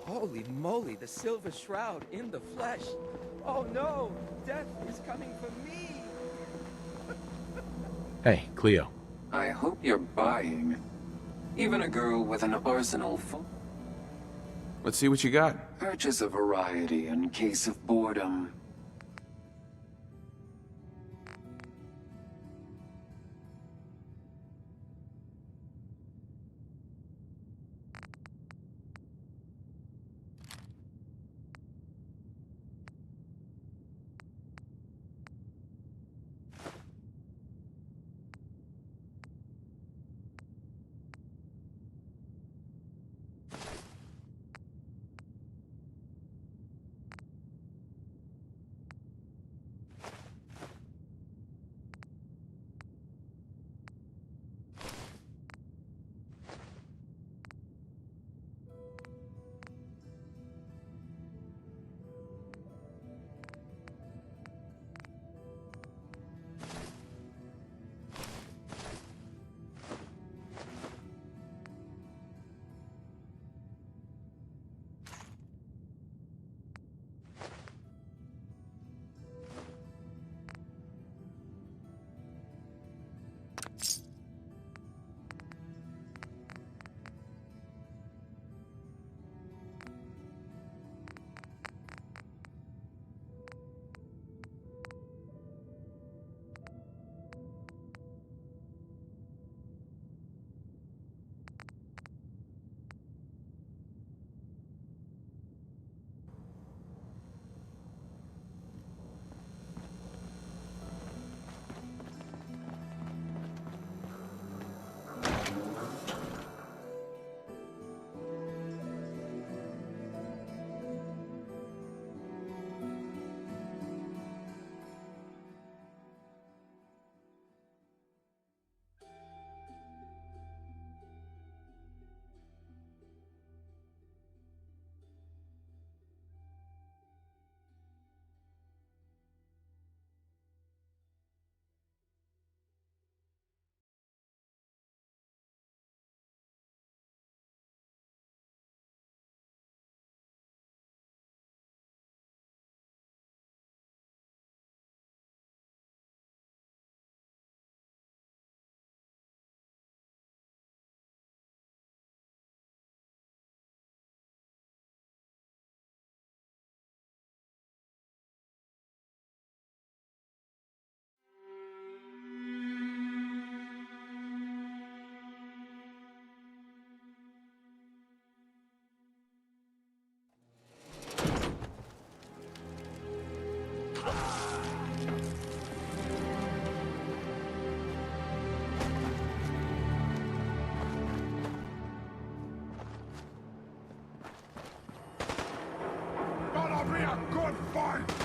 Speaker 20: Holy moly, the Silver Shroud in the flesh. Oh no, death is coming for me.
Speaker 3: Hey, Cleo.
Speaker 21: I hope you're buying. Even a girl with an arsenal full.
Speaker 3: Let's see what you got.
Speaker 21: Purchase a variety in case of boredom.
Speaker 1: Be a good fight!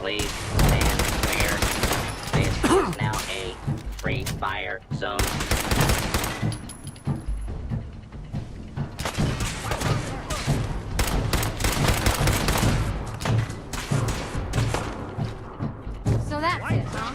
Speaker 9: Please stand clear. This is now a free fire zone.
Speaker 10: So that's it, huh?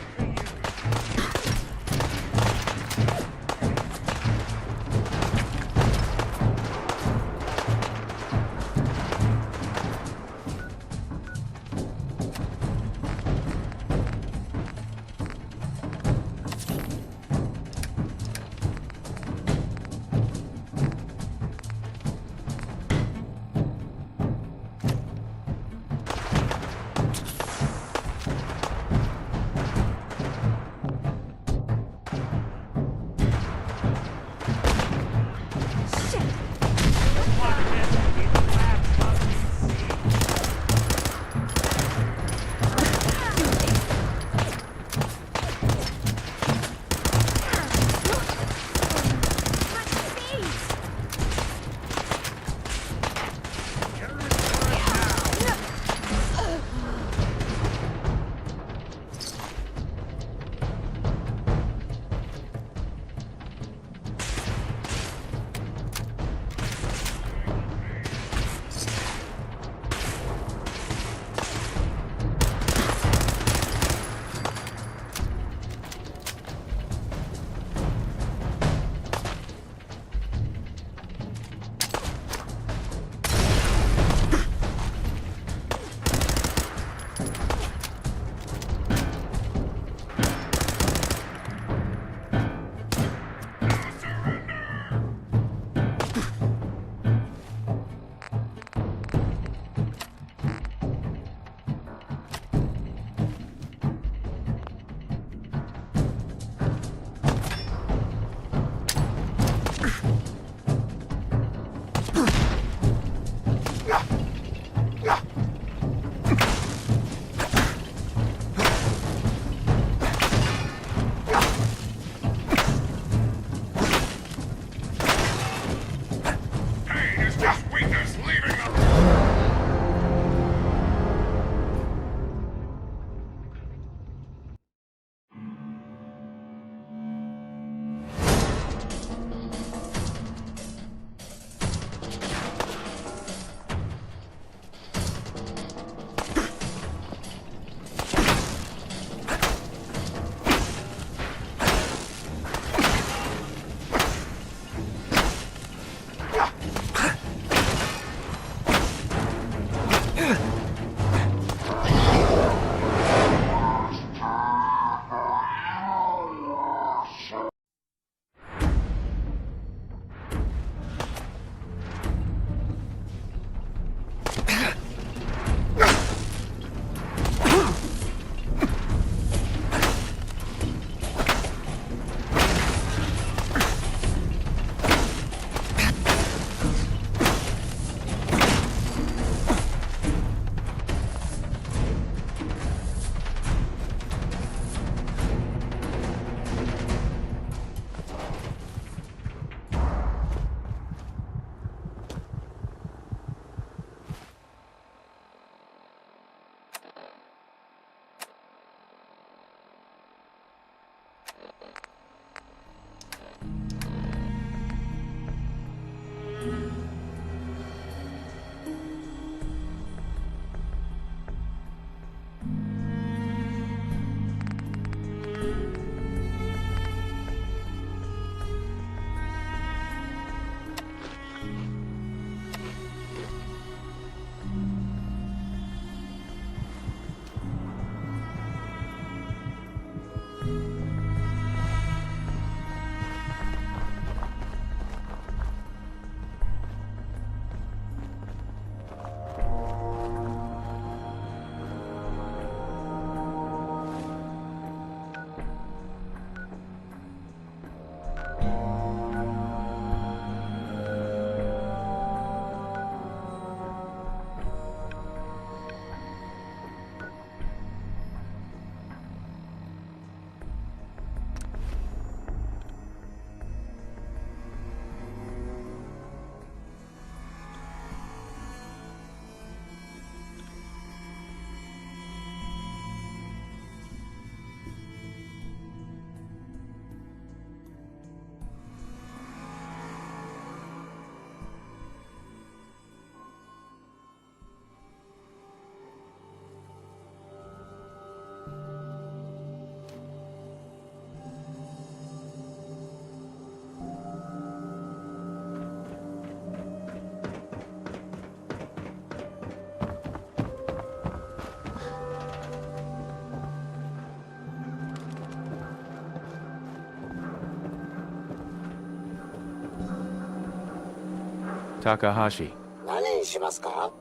Speaker 3: Takahashi.
Speaker 17: 何にしますか?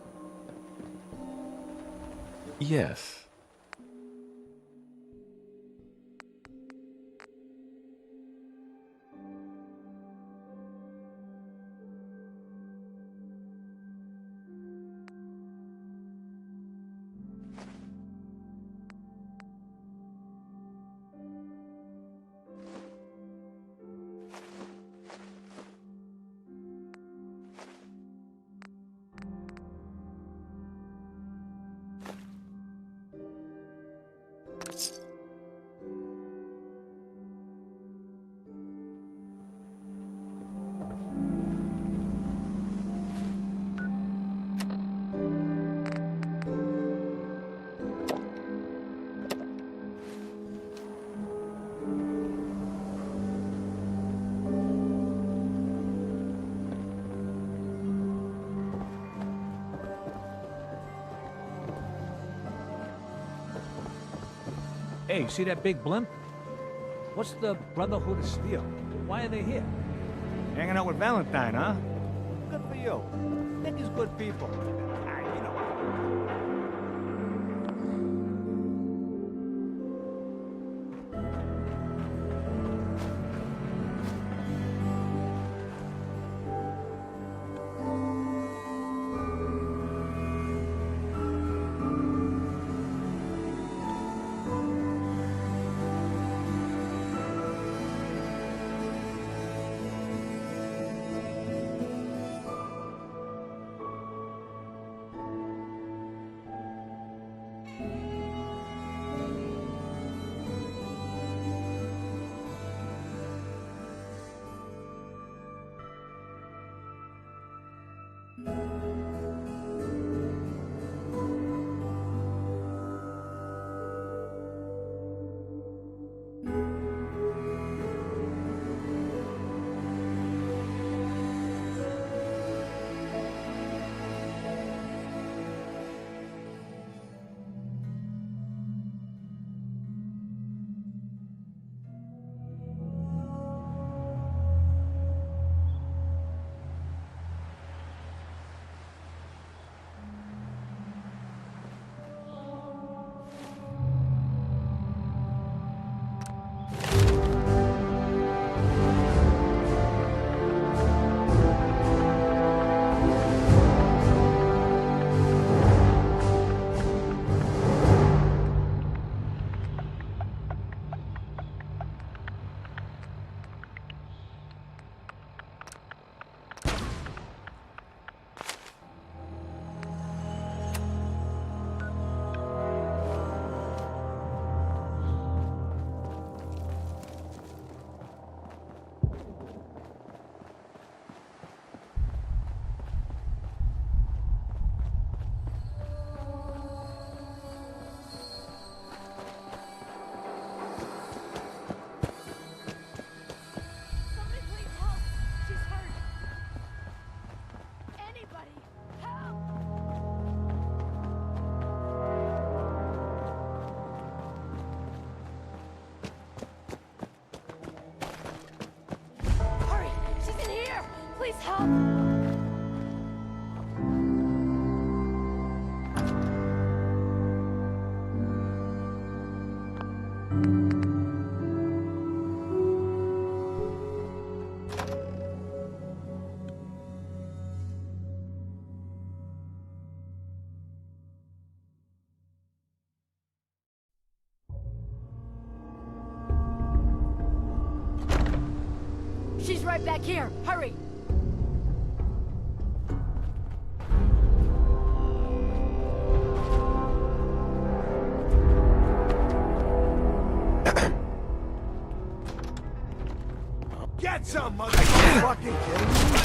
Speaker 3: Yes.
Speaker 11: Hey, see that big blimp? What's the Brotherhood of Steel? Why are they here?
Speaker 22: Hanging out with Valentine, huh? Good for you. Nick is good people. Ah, you know.
Speaker 10: Please help! She's right back here. Hurry!
Speaker 1: Get some, motherfucking kidding me?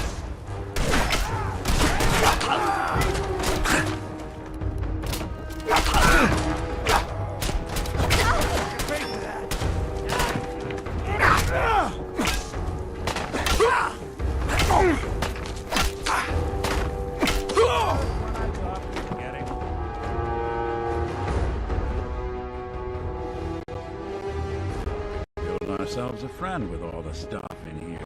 Speaker 5: Building ourselves a friend with all the stuff in here.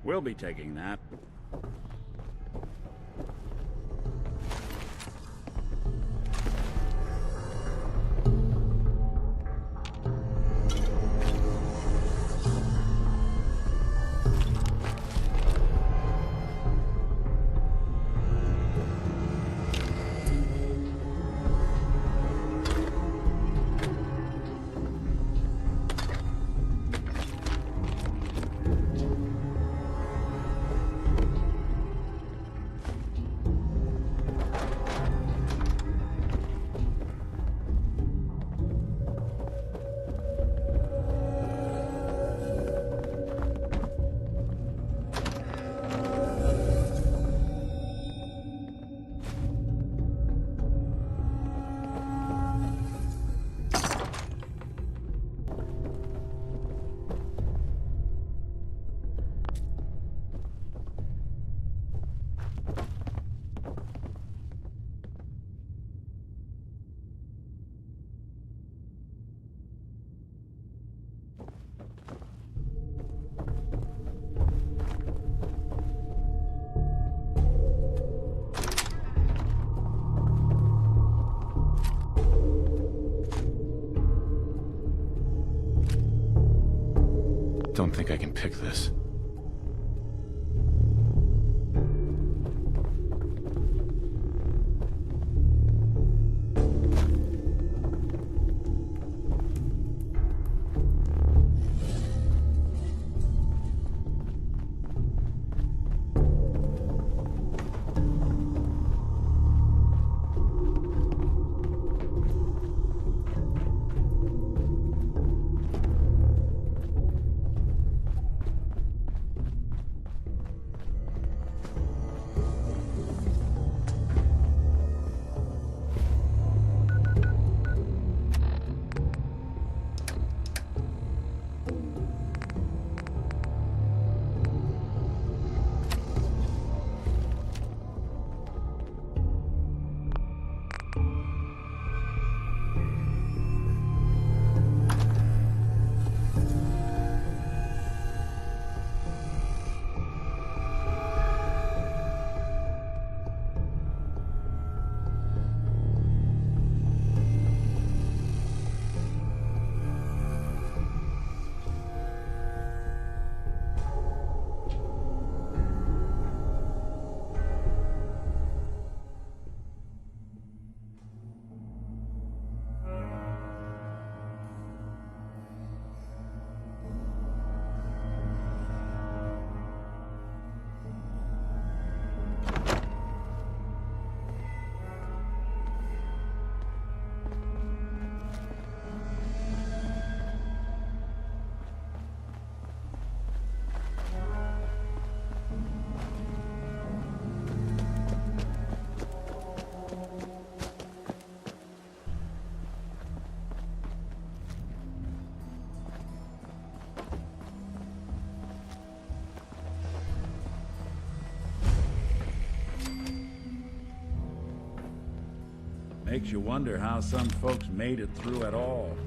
Speaker 5: We'll be taking that.
Speaker 3: Don't think I can pick this.
Speaker 5: Makes you wonder how some folks made it through at all.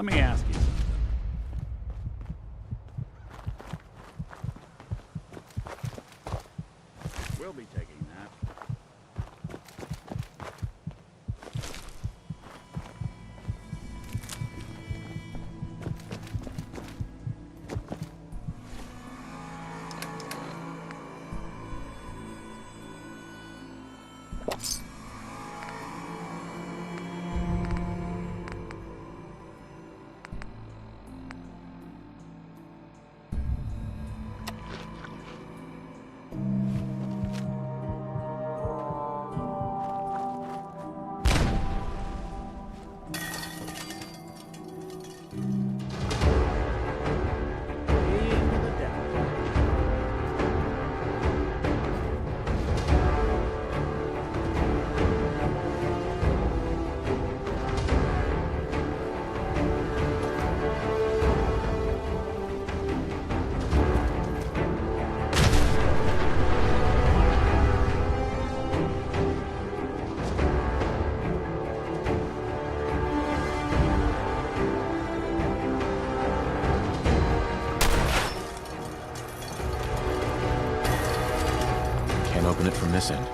Speaker 5: Let me ask you something. We'll be taking that.
Speaker 3: Can't open it from this end.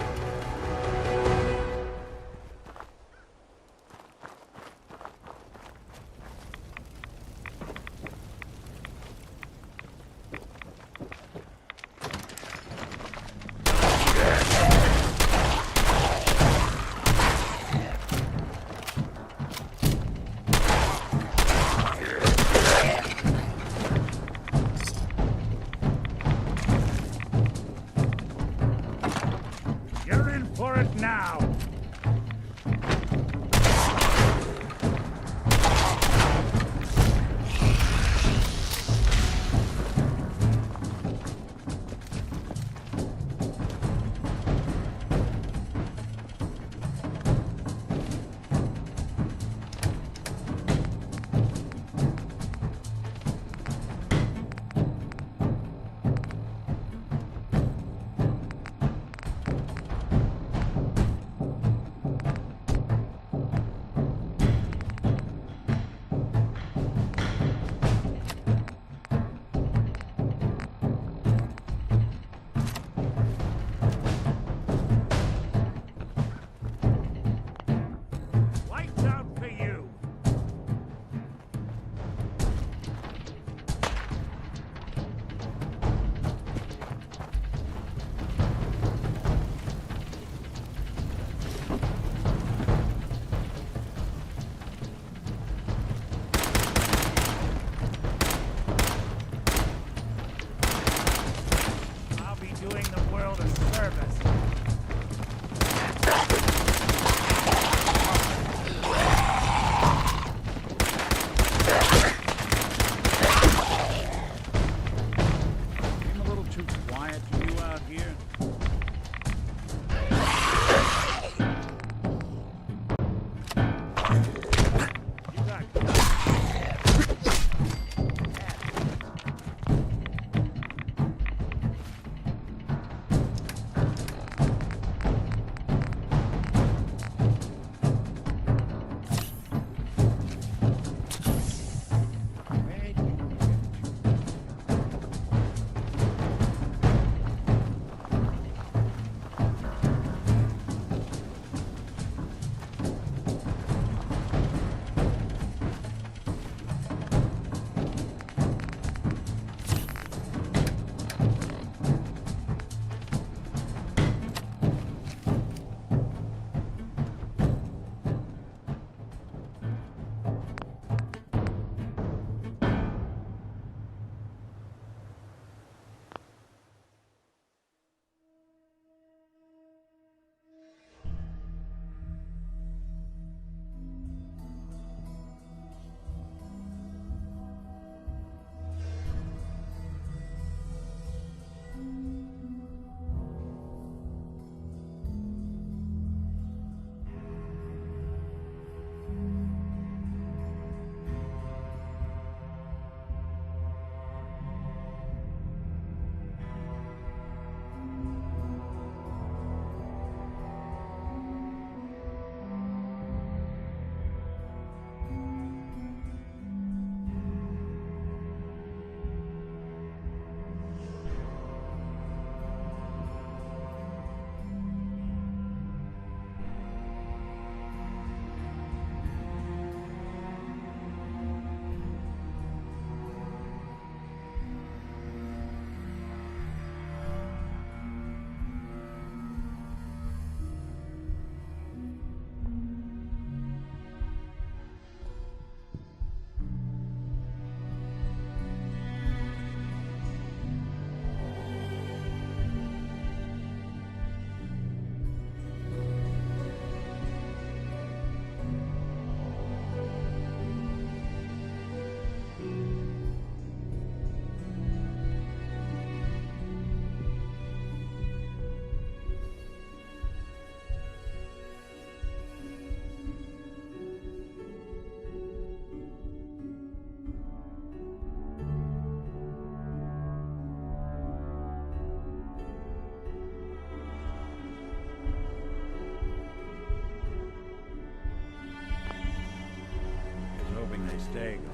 Speaker 5: stay gone.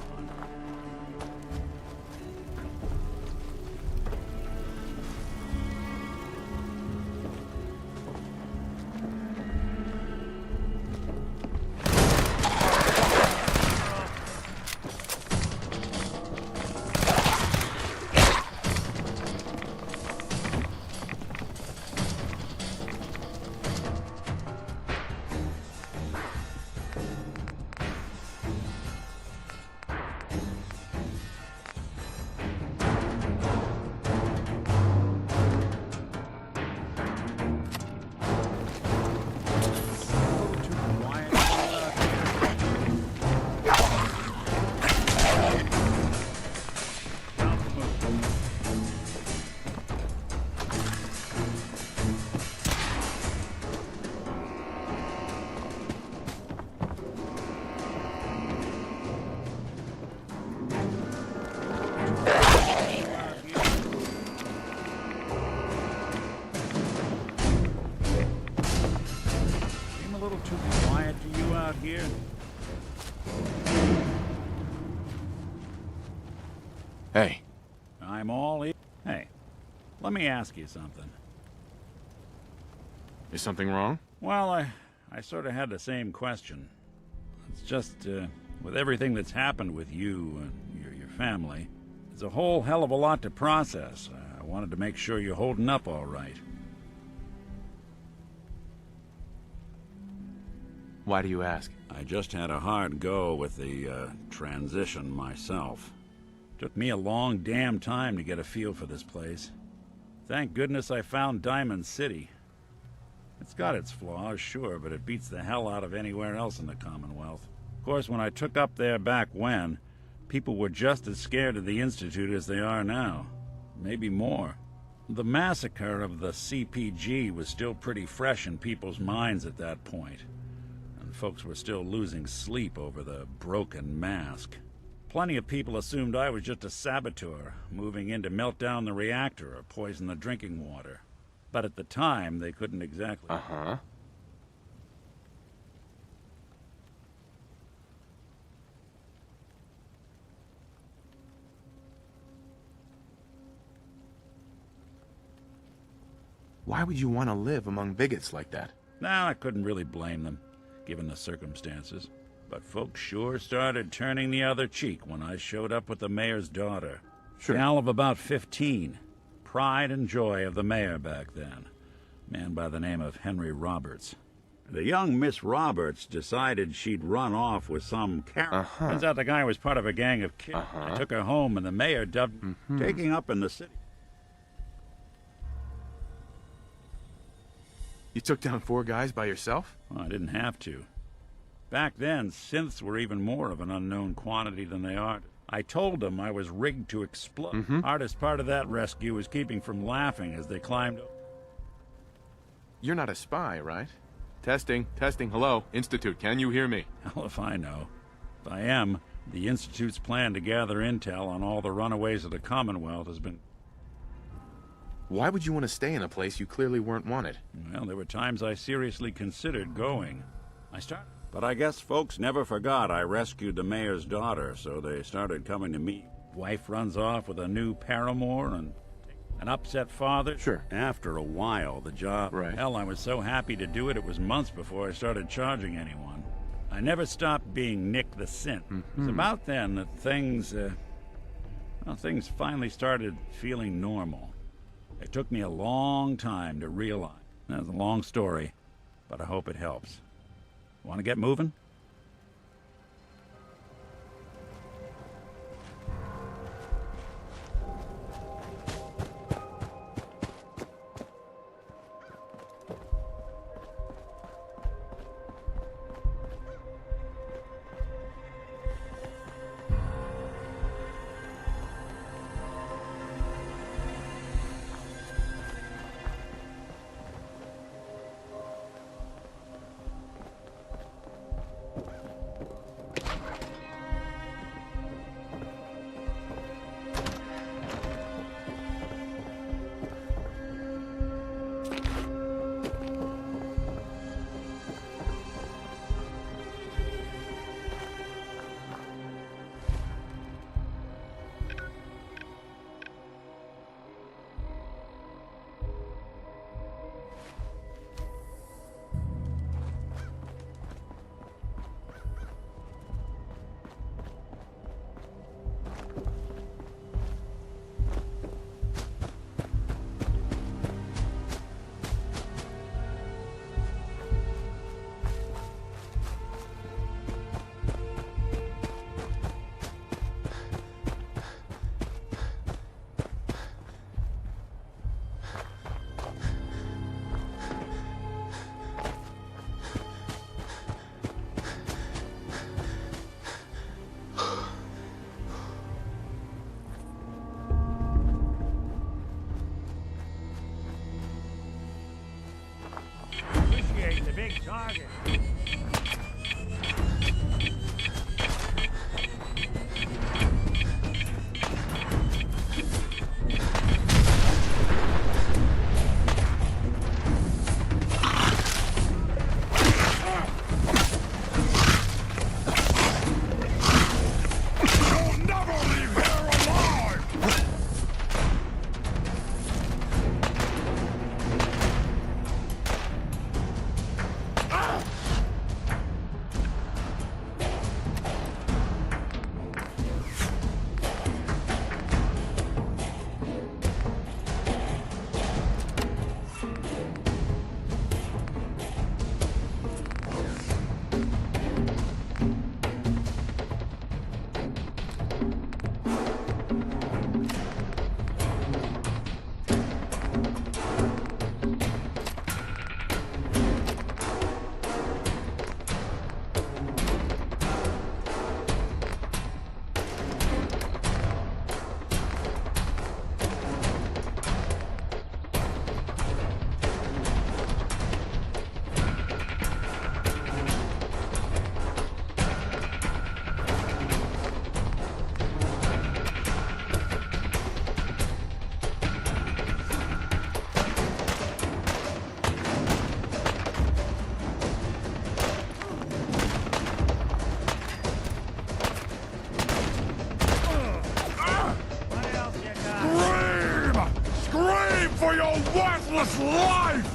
Speaker 5: Here.
Speaker 3: Hey.
Speaker 5: I'm all in. Hey, let me ask you something.
Speaker 3: Is something wrong?
Speaker 5: Well, I sort of had the same question. It's just, with everything that's happened with you and your family, it's a whole hell of a lot to process. I wanted to make sure you're holding up all right.
Speaker 3: Why do you ask?
Speaker 5: I just had a hard go with the transition myself. Took me a long damn time to get a feel for this place. Thank goodness I found Diamond City. It's got its flaws, sure, but it beats the hell out of anywhere else in the Commonwealth. Of course, when I took up there back when, people were just as scared of the Institute as they are now. Maybe more. The massacre of the CPG was still pretty fresh in people's minds at that point. Folks were still losing sleep over the broken mask. Plenty of people assumed I was just a saboteur, moving in to melt down the reactor or poison the drinking water. But at the time, they couldn't exactly...
Speaker 3: Uh-huh. Why would you want to live among bigots like that?
Speaker 5: No, I couldn't really blame them, given the circumstances. But folks sure started turning the other cheek when I showed up with the mayor's daughter.
Speaker 3: Sure.
Speaker 5: Gal of about 15. Pride and joy of the mayor back then. Man by the name of Henry Roberts. The young Miss Roberts decided she'd run off with some character. Turns out the guy was part of a gang of kids. I took her home and the mayor dubbed taking up in the city.
Speaker 3: You took down 4 guys by yourself?
Speaker 5: Well, I didn't have to. Back then, synths were even more of an unknown quantity than they are. I told them I was rigged to explode. Hardest part of that rescue was keeping from laughing as they climbed up.
Speaker 3: You're not a spy, right? Testing, hello, Institute, can you hear me?
Speaker 5: Hell if I know. If I am, the Institute's plan to gather intel on all the runaways of the Commonwealth has been...
Speaker 3: Why would you want to stay in a place you clearly weren't wanted?
Speaker 5: Well, there were times I seriously considered going. But I guess folks never forgot I rescued the mayor's daughter, so they started coming to me. Wife runs off with a new paramour and an upset father.
Speaker 3: Sure.
Speaker 5: After a while, the job...
Speaker 3: Right.
Speaker 5: Hell, I was so happy to do it, it was months before I started charging anyone. I never stopped being Nick the Synth. It was about then that things finally started feeling normal. It took me a long time to realize. That's a long story, but I hope it helps. Want to get moving?
Speaker 22: target.
Speaker 1: For your worthless life!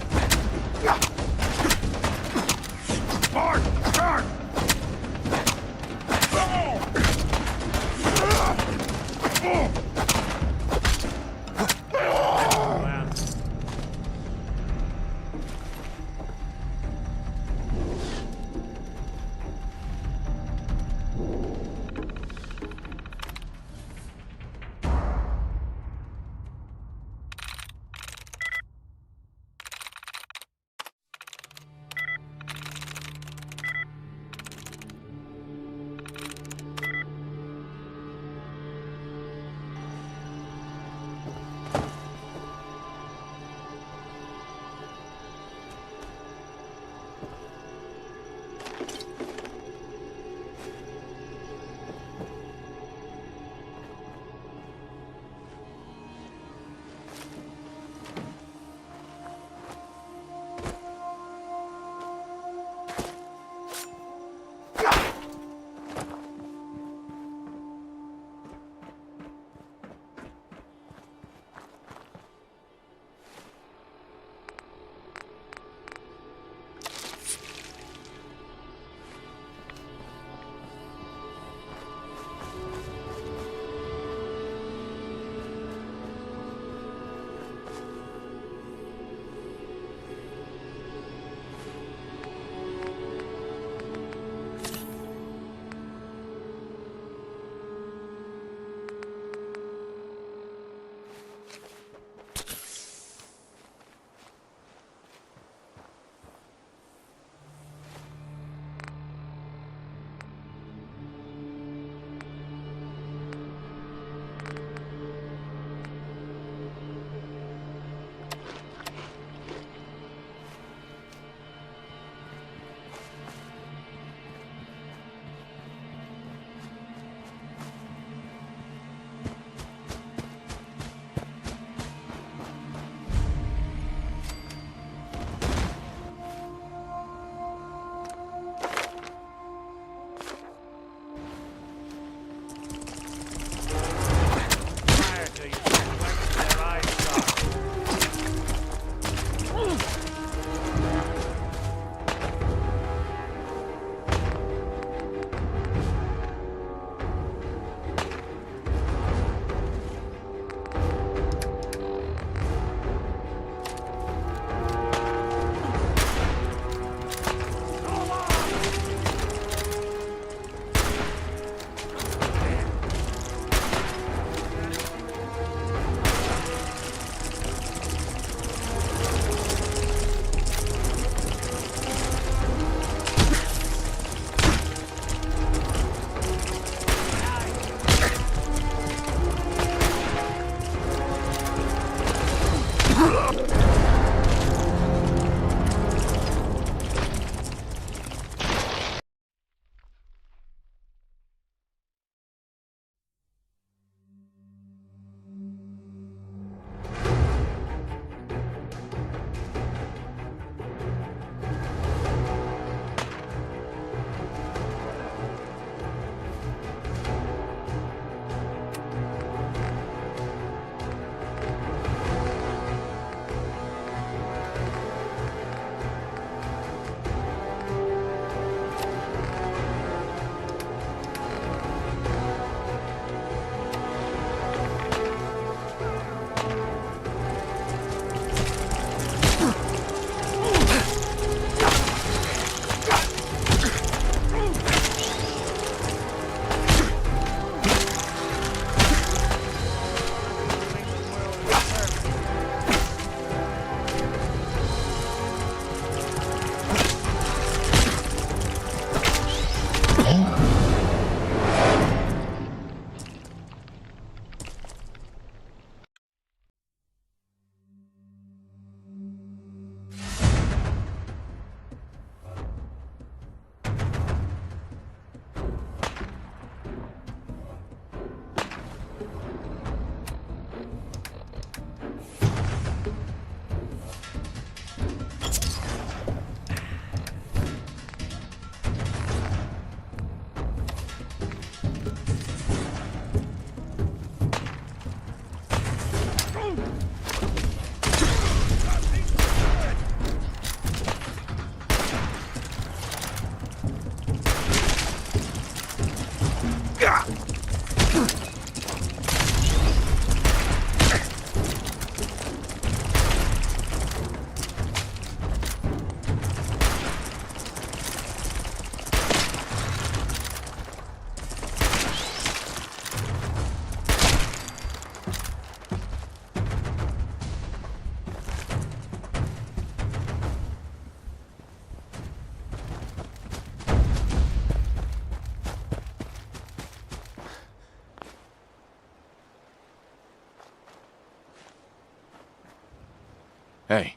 Speaker 3: Hey.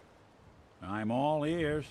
Speaker 5: I'm all ears.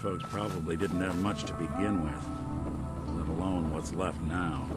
Speaker 5: folks probably didn't have much to begin with, let alone what's left now.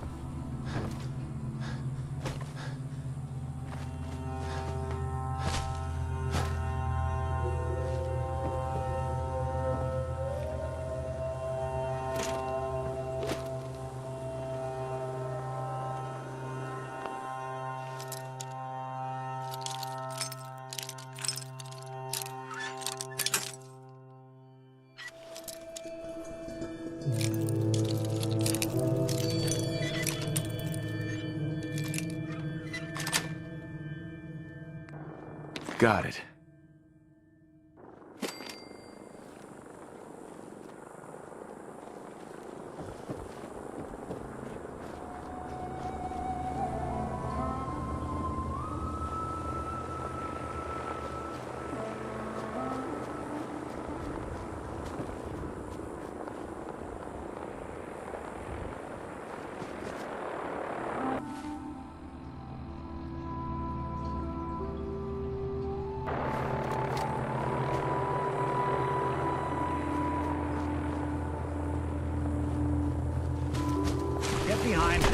Speaker 3: Got it.
Speaker 22: Get behind.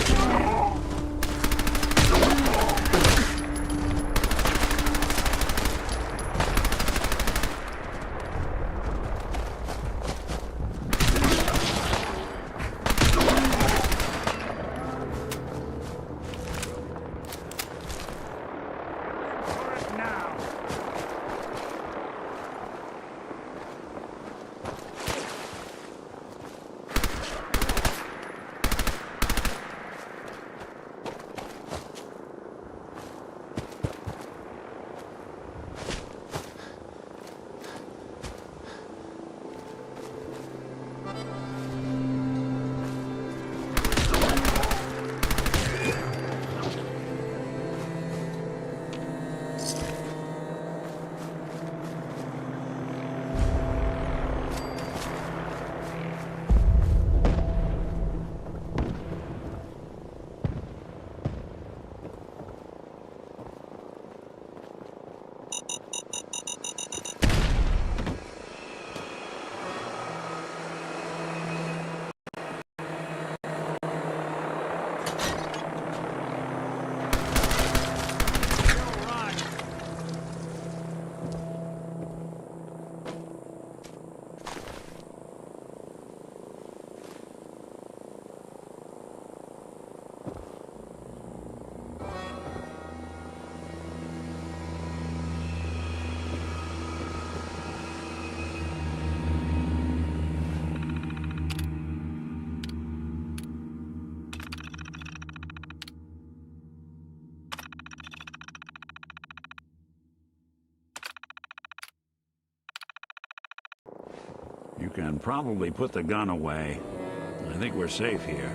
Speaker 5: You can probably put the gun away. I think we're safe here.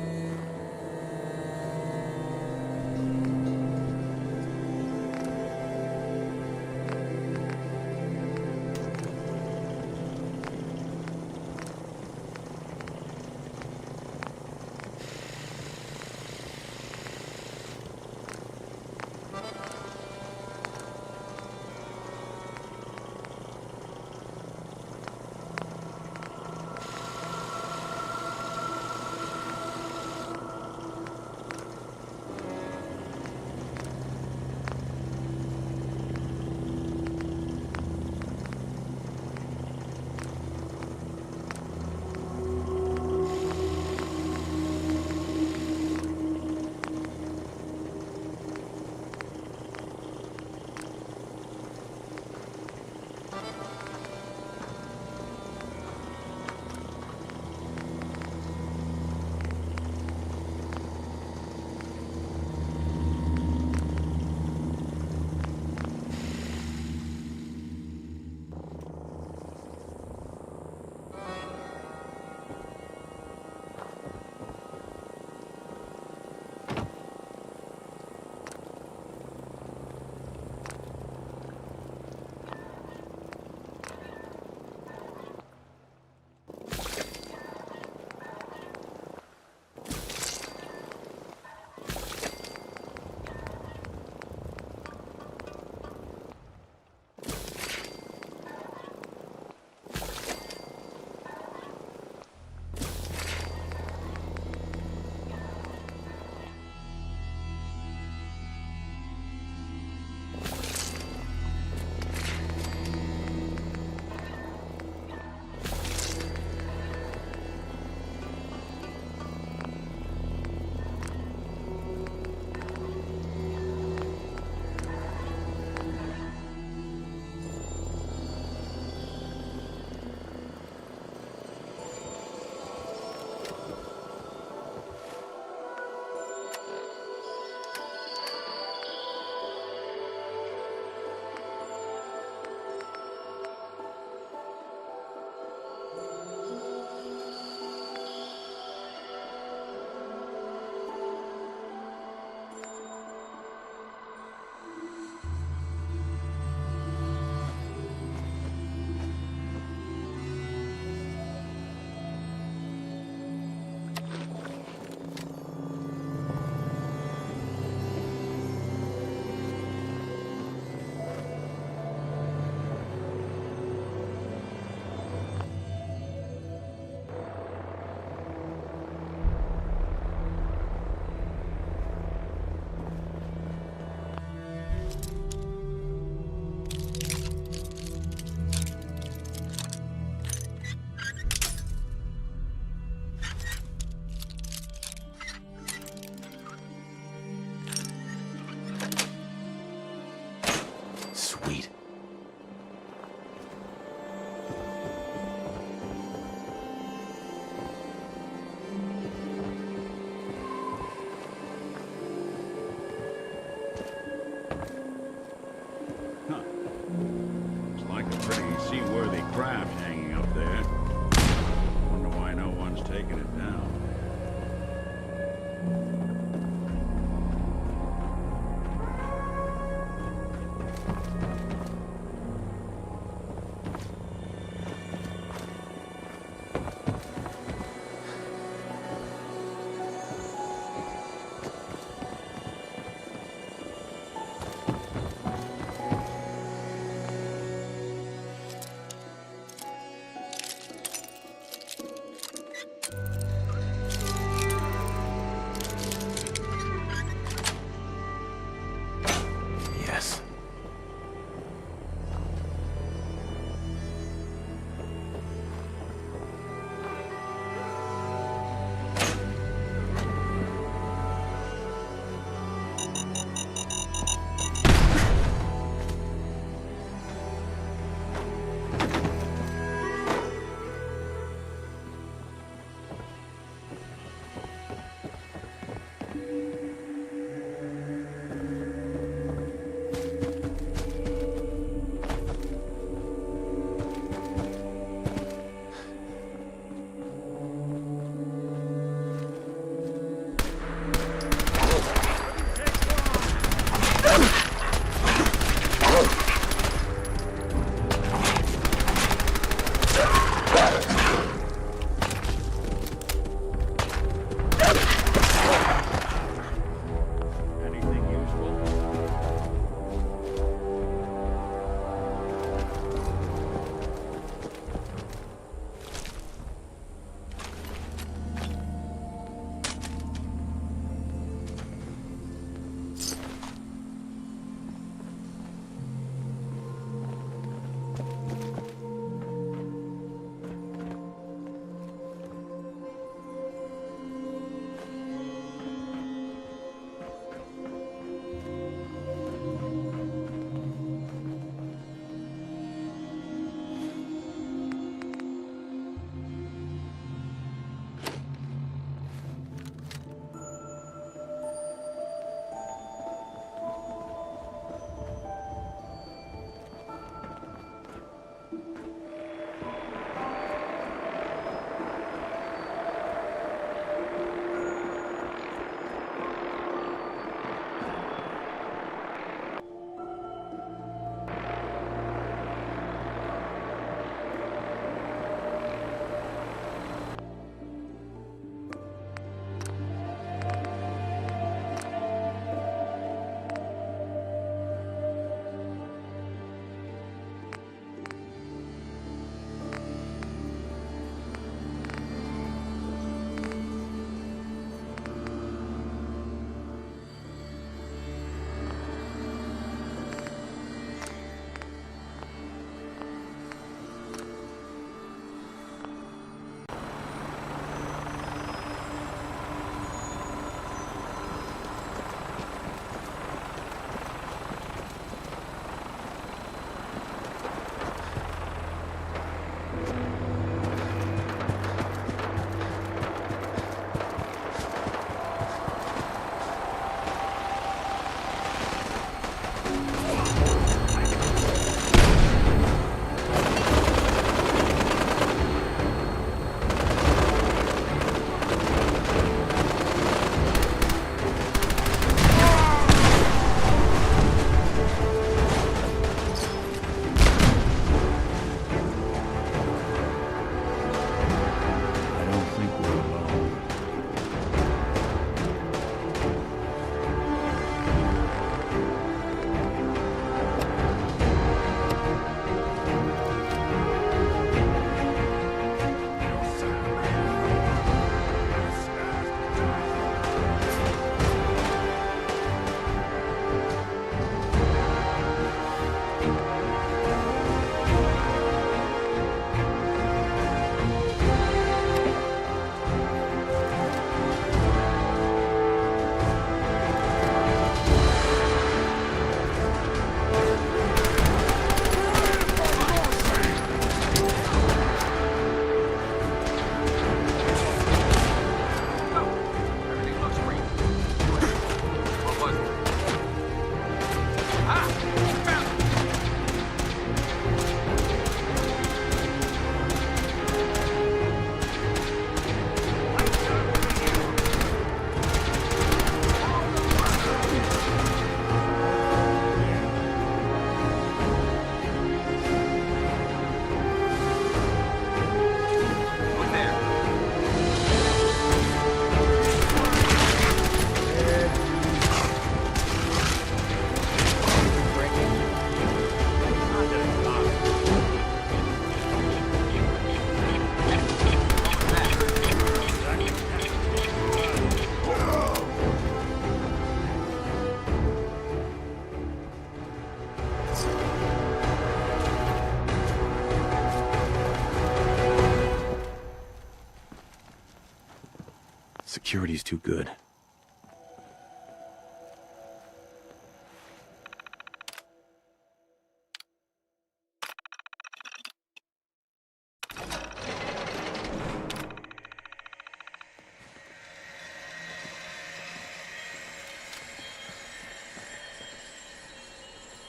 Speaker 3: Security's too good.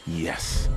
Speaker 3: Yes.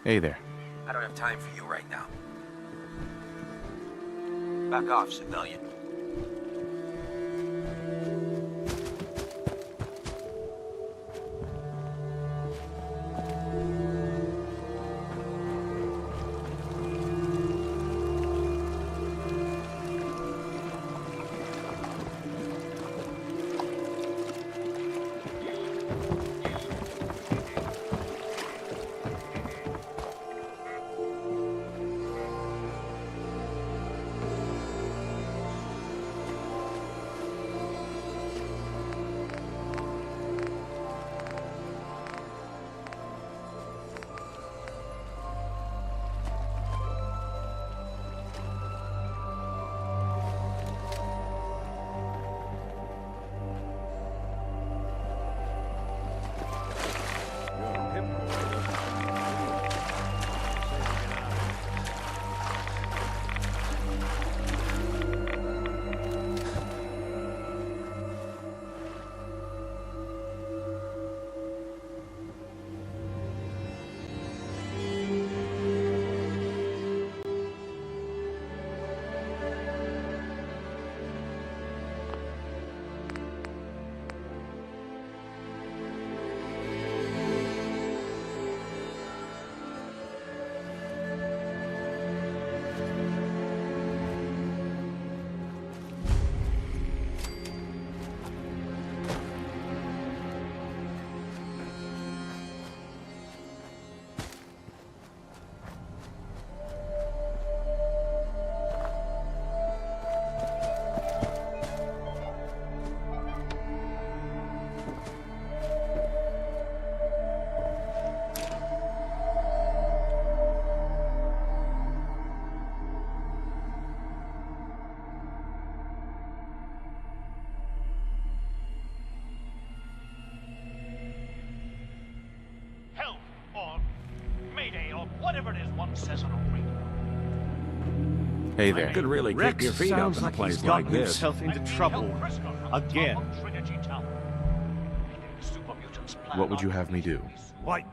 Speaker 3: Hey there.
Speaker 17: I don't have time for you right now. Back off, civilian.
Speaker 11: whatever it is one says on a radio.
Speaker 3: Hey there.
Speaker 5: Could really kick
Speaker 22: Rex
Speaker 5: your feet up
Speaker 22: sounds
Speaker 5: in a
Speaker 22: like
Speaker 5: place
Speaker 22: he's
Speaker 5: like
Speaker 22: gotten
Speaker 5: this.
Speaker 22: himself into trouble. Again.
Speaker 3: What would you have me do?
Speaker 22: Why,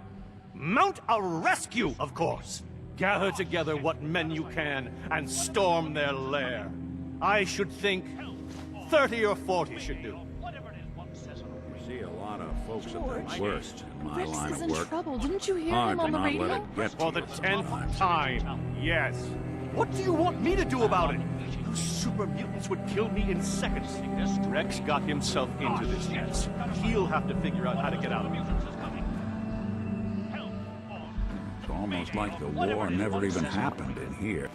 Speaker 22: mount a rescue, of course. Gather together what men you can and storm their lair. I should think 30 or 40 should do.
Speaker 5: You see a lot of folks at their worst in my
Speaker 8: Rex
Speaker 5: line
Speaker 8: is
Speaker 5: of
Speaker 8: in
Speaker 5: work.
Speaker 8: trouble. Didn't you hear
Speaker 5: Hard
Speaker 8: him
Speaker 5: to
Speaker 8: on the
Speaker 5: not
Speaker 8: radio?
Speaker 5: let it get to
Speaker 22: For the
Speaker 5: you
Speaker 22: 10th time, yes. What do you want me to do about it? Those super mutants would kill me in seconds. Rex got himself into this mess. He'll have to figure out how to get out of it.
Speaker 5: It's almost like the war never even happened in here.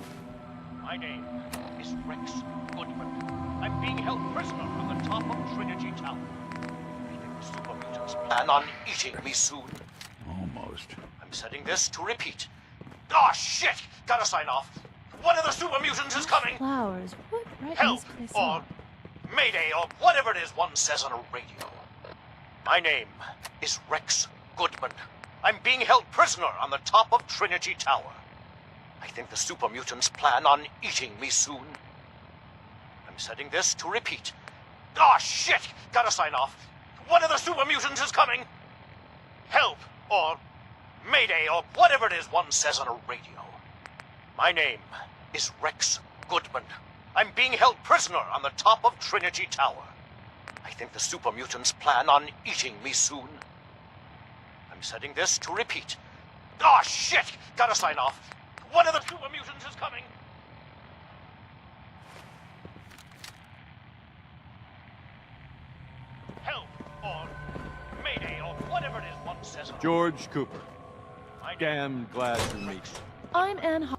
Speaker 11: My name is Rex Goodman. I'm being held prisoner on the top of Trinity Tower. I think the super mutants plan on eating me soon.
Speaker 5: Almost.
Speaker 11: I'm setting this to repeat. Oh shit! Gotta sign off. One of the super mutants is coming!
Speaker 8: Flowers. What right
Speaker 11: Help!
Speaker 8: this place
Speaker 11: Or
Speaker 8: up?
Speaker 11: Mayday, or whatever it is one says on a radio. My name is Rex Goodman. I'm being held prisoner on the top of Trinity Tower. I think the super mutants plan on eating me soon. I'm setting this to repeat. Oh shit! Gotta sign off. One of the super mutants is coming! Help! Or Mayday, or whatever it is one says on a radio. My name is Rex Goodman. I'm being held prisoner on the top of Trinity Tower. I think the super mutants plan on eating me soon. I'm setting this to repeat. Oh shit! Gotta sign off. One of the super mutants is coming! Help! Or Mayday, or whatever it is one says on a
Speaker 22: George Cooper. Damn glad to meet you.
Speaker 8: I'm Anne.